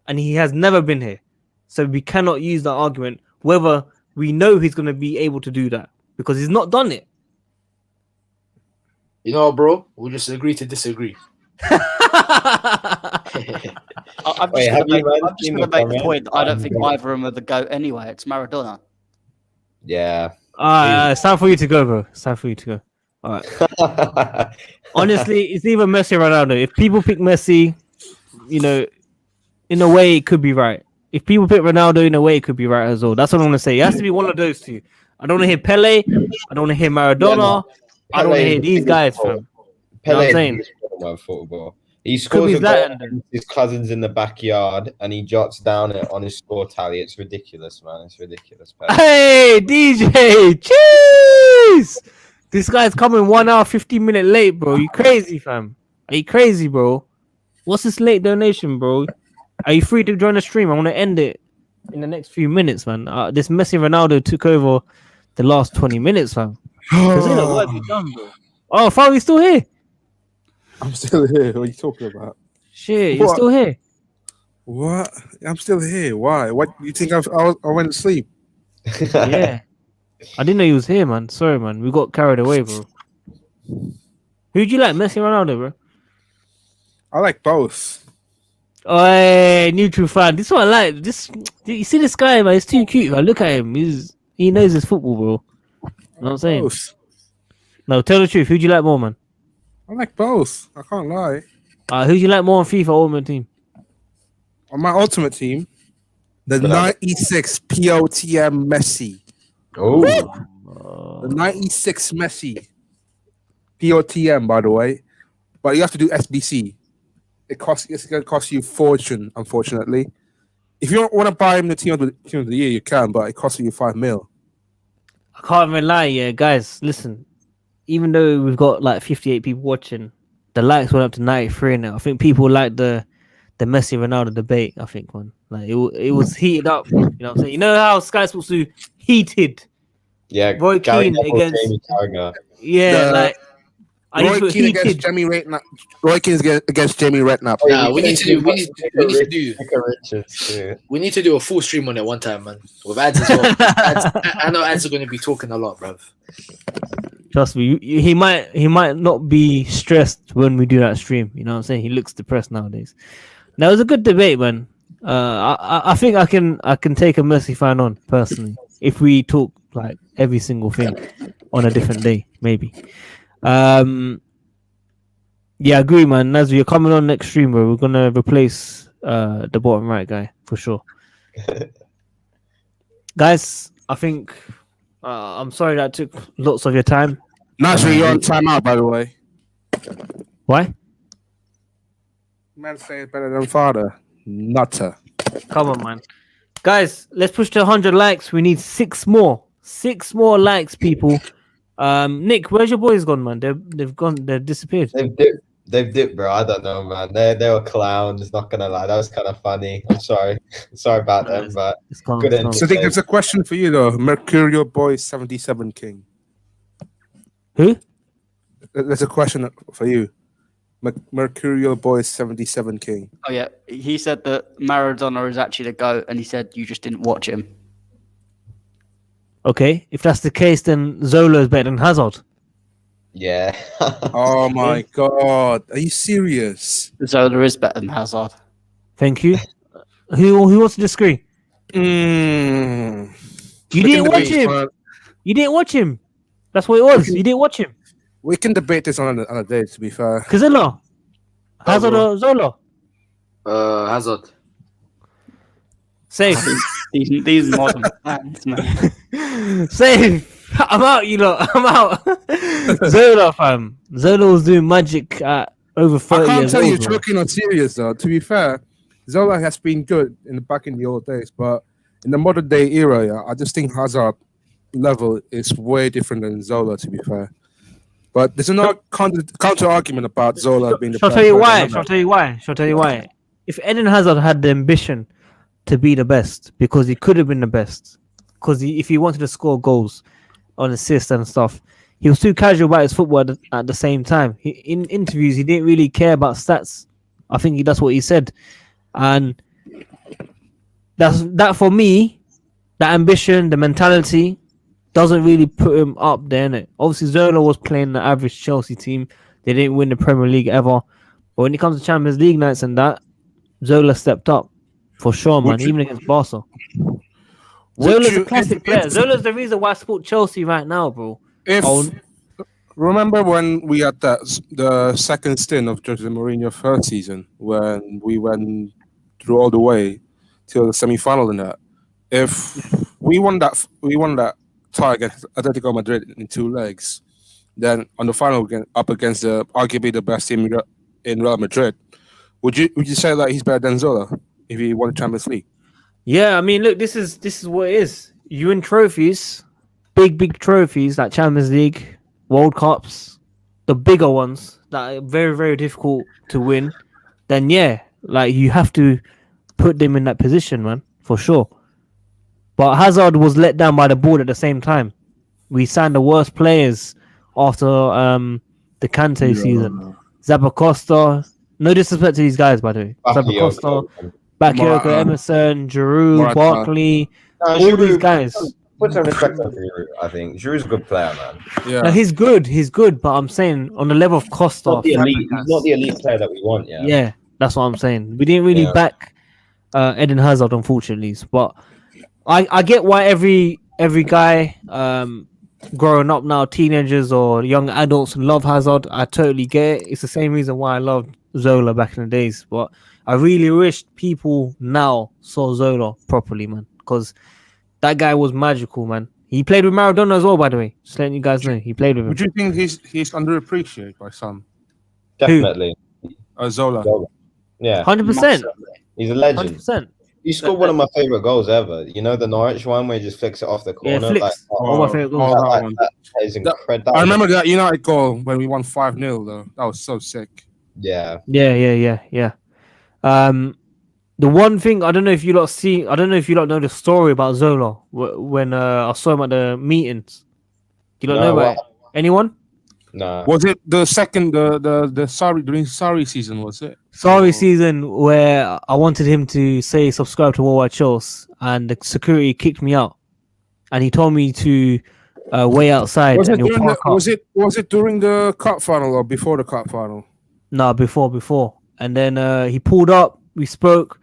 and he has never been here. So we cannot use that argument whether we know he's going to be able to do that because he's not done it. You know, bro, we'll just agree to disagree. I'm just going to make the point that I don't think either of them are the GOAT anyway. It's Maradona. Yeah. It's time for you to go, bro. It's time for you to go. All right. Honestly, it's either Messi or Ronaldo. If people pick Messi, you know, in a way, it could be right. If people pick Ronaldo, in a way, it could be right as well. That's what I want to say. It has to be one of those two. I don't want to hear Pele. I don't want to hear Maradona. I don't want to hear these guys, fam. Pele, you know what I'm saying? Football. He scores a goal against his cousins in the backyard, and he jots down it on his score tally. It's ridiculous, man. It's ridiculous. Pele. Hey, DJ, cheese! This guy's coming 1 hour, 15 minutes late, bro. You crazy, fam? Are you crazy, bro? What's this late donation, bro? Are you free to join the stream? I want to end it in the next few minutes, man. This Messi Ronaldo took over the last 20 minutes, fam. What have you done, bro? Oh, fam, you still here? I'm still here. What are you talking about? Shit, you're still here? What? I'm still here. Why? What you think I went to sleep? Yeah. I didn't know you was here, man. Sorry, man. We got carried away, bro. Who'd you like, Messi or Ronaldo, bro? I like both. Oh, hey, neutral fan. This one I like. You see this guy, man? He's too cute, man. Look at him. He knows his football, bro. You know what I'm saying? Both. No, tell the truth. Who'd you like more, man? I like both. I can't lie. Who'd you like more on FIFA Ultimate Team? On my Ultimate Team, the 96 POTM Messi. Oh. The 96 Messi. POTM, by the way. But you have to do SBC. It's going to cost you a fortune, unfortunately. If you don't want to buy him the team of the year, you can, but it costs you $5 million. I can't even lie, yeah, guys. Listen, even though we've got like 58 people watching, the likes went up to 93 now. I think people like the Messi Ronaldo debate. I think, man, like it was heated up. You know what I'm saying? You know how Sky Sports do heated. Yeah, Roy Keane against Roy Keane against Jamie Redknapp. Roy Keane against Jamie Redknapp. Yeah, we need to do a full stream on it one time, man. With ads as well. I know ads are going to be talking a lot, bruv. Trust me, he might not be stressed when we do that stream. You know what I'm saying? He looks depressed nowadays. Now, it was a good debate, man. I think I can take a Messi fan on personally if we talk like every single thing on a different day, maybe. Yeah, I agree, man. As you're coming on next stream, bro, we're gonna replace the bottom right guy for sure. Guys, I think I'm sorry that took lots of your time. Naturally, you're on timeout, by the way. Why? Man say it better than father. Nutter. Come on, man. Guys, let's push to 100 likes. We need 6 more. 6 more likes, people. Nick, where's your boys gone, man? They've gone. They've disappeared. They've dipped, bro. I don't know, man. They were clowns. Not gonna lie, that was kind of funny. I'm sorry. Sorry about them, but good. So I think there's a question for you though. Mercurial Boy 77 King. Who? There's a question for you. Mercurial Boy 77 King. Oh yeah, he said that Maradona is actually the GOAT, and he said you just didn't watch him. Okay, if that's the case, then Zola is better than Hazard. Yeah. Oh my god, are you serious? Zola is better than Hazard. Thank you. Who wants to disagree? You didn't watch him. You didn't watch him. That's what it was. You didn't watch him. We can debate this on a day, to be fair. Kazilla, Hazard or Zola? Hazard. Safe. These modern fans, man. Safe. I'm out, you lot. I'm out. Zola, fam. Zola was doing magic at over 30 I can't years tell old. you're bro. joking or serious though. To be fair, Zola has been good back in the old days, but in the modern day era, yeah, I just think Hazard level is way different than Zola. To be fair, but there's no counter argument about Zola being the Shall I best tell you player why? ever. Shall I tell you why? Shall I tell you why? If Eden Hazard had the ambition to be the best, because he could have been the best, because if he wanted to score goals on assists and stuff, he was too casual about his football at the same time. In interviews, he didn't really care about stats. I think that's what he said, and that for me, that ambition, the mentality, doesn't really put him up there, innit? Obviously, Zola was playing the average Chelsea team. They didn't win the Premier League ever, but when it comes to Champions League nights and that, Zola stepped up for sure, man. Even against Barca. Zola's a classic player. Zola's the reason why I support Chelsea right now, bro. Remember when we had the second stint of Jose Mourinho's first season when we went through all the way till the semi-final in that. If we won that tie against Atletico Madrid in 2 legs, then on the final up against arguably the best team in Real Madrid, would you say that he's better than Zola if he won the Champions League? Yeah, I mean, look, this is what it is. You win trophies, big trophies like Champions League, World Cups, the bigger ones that are very, very difficult to win. Then yeah, like you have to put them in that position, man, for sure. But Hazard was let down by the board at the same time. We signed the worst players after the Kante season. Zappacosta. No disrespect to these guys, by the way. Zappacosta, Bakayoko, Emerson, Giroud, Barkley, all these guys. Put some respect on Giroud, I think. Giroud's a good player, man. Yeah, No, he's good, but I'm saying on the level of Costa. Not the elite, he's not the elite player that we want, yeah. Yeah, that's what I'm saying. We didn't really back Eden Hazard, unfortunately. But I get why every guy growing up now, teenagers or young adults, love Hazard. I totally get it. It's the same reason why I loved Zola back in the days. But I really wish people now saw Zola properly, man, because that guy was magical, man. He played with Maradona as well, by the way. Just letting you guys know, he played with him. Would you think he's underappreciated by some? Definitely. Zola. Yeah. 100%. He's a legend. 100%. He scored one of my favorite goals ever. You know the Norwich one where he just flicks it off the corner? Yeah, flicks. One of my favorite goals. That is incredible. I remember that United goal when we won 5-0 though. That was so sick. Yeah. Yeah. The one thing I don't know if you lot know the story about Zola when I saw him at the meetings. Do you lot know about it? Anyone? No. Was it the second the during Sarri season? Was it Sarri season where I wanted him to say subscribe to WorldWideChels and the security kicked me out, and he told me to wait outside. Was it during the cup final or before the cup final? No, before. And then he pulled up. We spoke.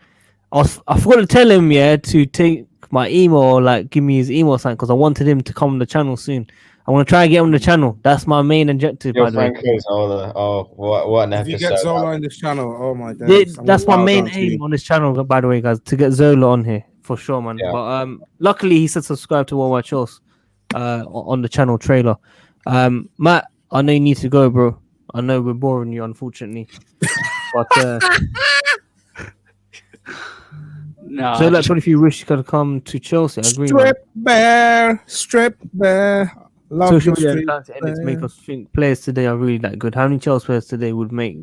I forgot to tell him to take my email or like give me his email sign because I wanted him to come on the channel soon. I want to try and get him on the channel. That's my main objective. What an episode! If you get Zola on this channel, oh my days. That's my main aim on this channel, by the way, guys, to get Zola on here for sure, man. Yeah. But luckily he said subscribe to WorldWideChels on the channel trailer. Matt, I know you need to go, bro. I know we're boring you, unfortunately. But No, so like, if you wish you could come to Chelsea, I agree. Strip bear. Love Social you, media accounts edits make us think players today are really that good. How many Chelsea players today would make?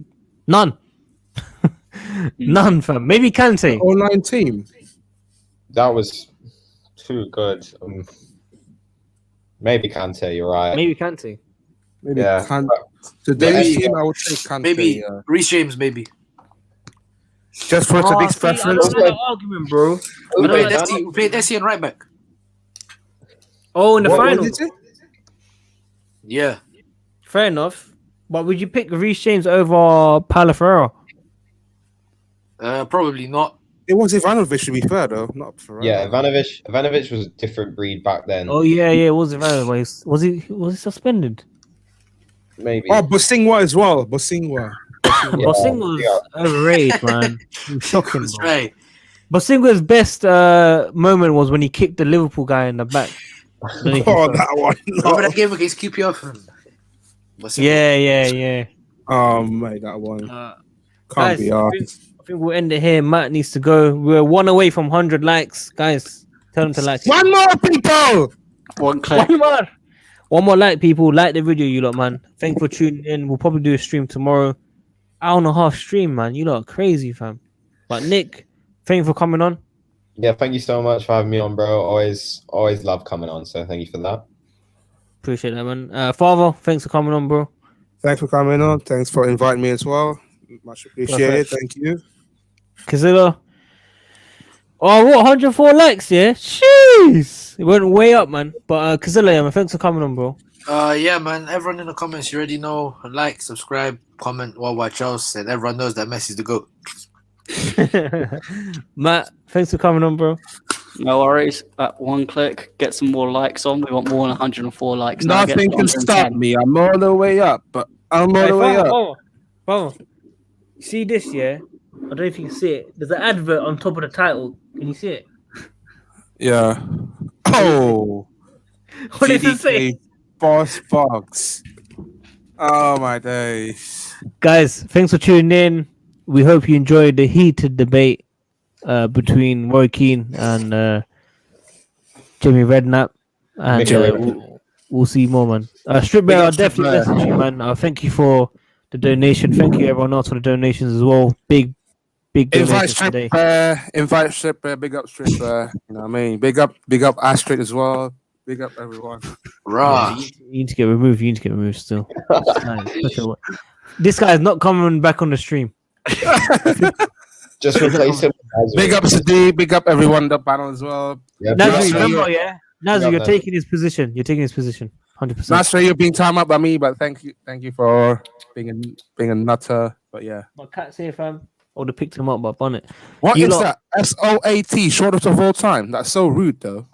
None. None, fam. Maybe Kante. Online team. That was too good. Maybe Kante, you're right. Maybe Kante. Maybe Yeah. Today's team, I would say Kante. Maybe Reece James, maybe. Just for today's preference. I don't like that argument, bro. We played Desi and right back. Oh, in the What final. is it? Yeah. Fair enough. But would you pick Reece James over Paulo Ferreira? Probably not. It was Ivanovic, to be fair, though. Not Ferreira. Yeah, Ivanovic was a different breed back then. Oh yeah, it was Ivanovic. Was he suspended? Maybe. Oh, Bosingwa as well. Bosingwa. Bosingwa was overrated, man. He was shocking, That's bro. right. Bosingwa's best moment was when he kicked the Liverpool guy in the back. Oh, that one. Remember that game against QPR? Yeah. Mate, that one Uh, can't guys, be I think we'll end it here. Matt needs to go. We're one away from 100 likes. Guys, tell them to like it. One more, people. One click. One more like, people. Like the video, you lot, man. Thanks for tuning in. We'll probably do a stream tomorrow. Hour and a half stream, man. You lot are crazy, fam. But Nick, thank you for coming on. Yeah, thank you so much for having me on, bro. Always love coming on. So thank you for that. Appreciate that, man. Father, thanks for coming on, bro. Thanks for coming on. Thanks for inviting me as well. Much appreciated. Perfect. Thank you. Kazilla. Oh, what? 104 likes, yeah? Jeez. It went way up, man. But Kazilla, yeah, man, thanks for coming on, bro. Yeah, man. Everyone in the comments, you already know. Like, subscribe, comment, WorldWideChels, and everyone knows that Messi's the GOAT. Matt, thanks for coming on, bro. No worries. At one click, get some more likes on. We want more than 104 likes. Now get Nothing can 110. stop me. I'm all the way up, but I'm all the way up. Bro, you see this, yeah? I don't know if you can see it. There's an advert on top of the title. Can you see it? Yeah. Oh. What does it say? Boss Box. Oh my days. Guys, thanks for tuning in. We hope you enjoyed the heated debate between Roy Keane and Jimmy Redknapp. And we'll see more, man. Strip Bear, I'll definitely message you, man. Thank you for the donation. Thank you, everyone else, for the donations as well. Big donations today. Invite Strip Bear. Big up Strip Bear. You know what I mean? Big up Astrid as well. Big up everyone. Raw. You need to get removed. You need to get removed still. This guy is not coming back on the stream. Just replace him. Big up Sadi. Big up everyone on the panel as well. Yeah, Nazu, remember, yeah? Nazu, you're that. taking his position. You're taking his position. 100%. Not sure you're being timed up by me, but thank you for being a nutter. But yeah. But Cat's here, fam. I would have picked him up, but on it. What is that? SOAT, shortest of all time. That's so rude, though.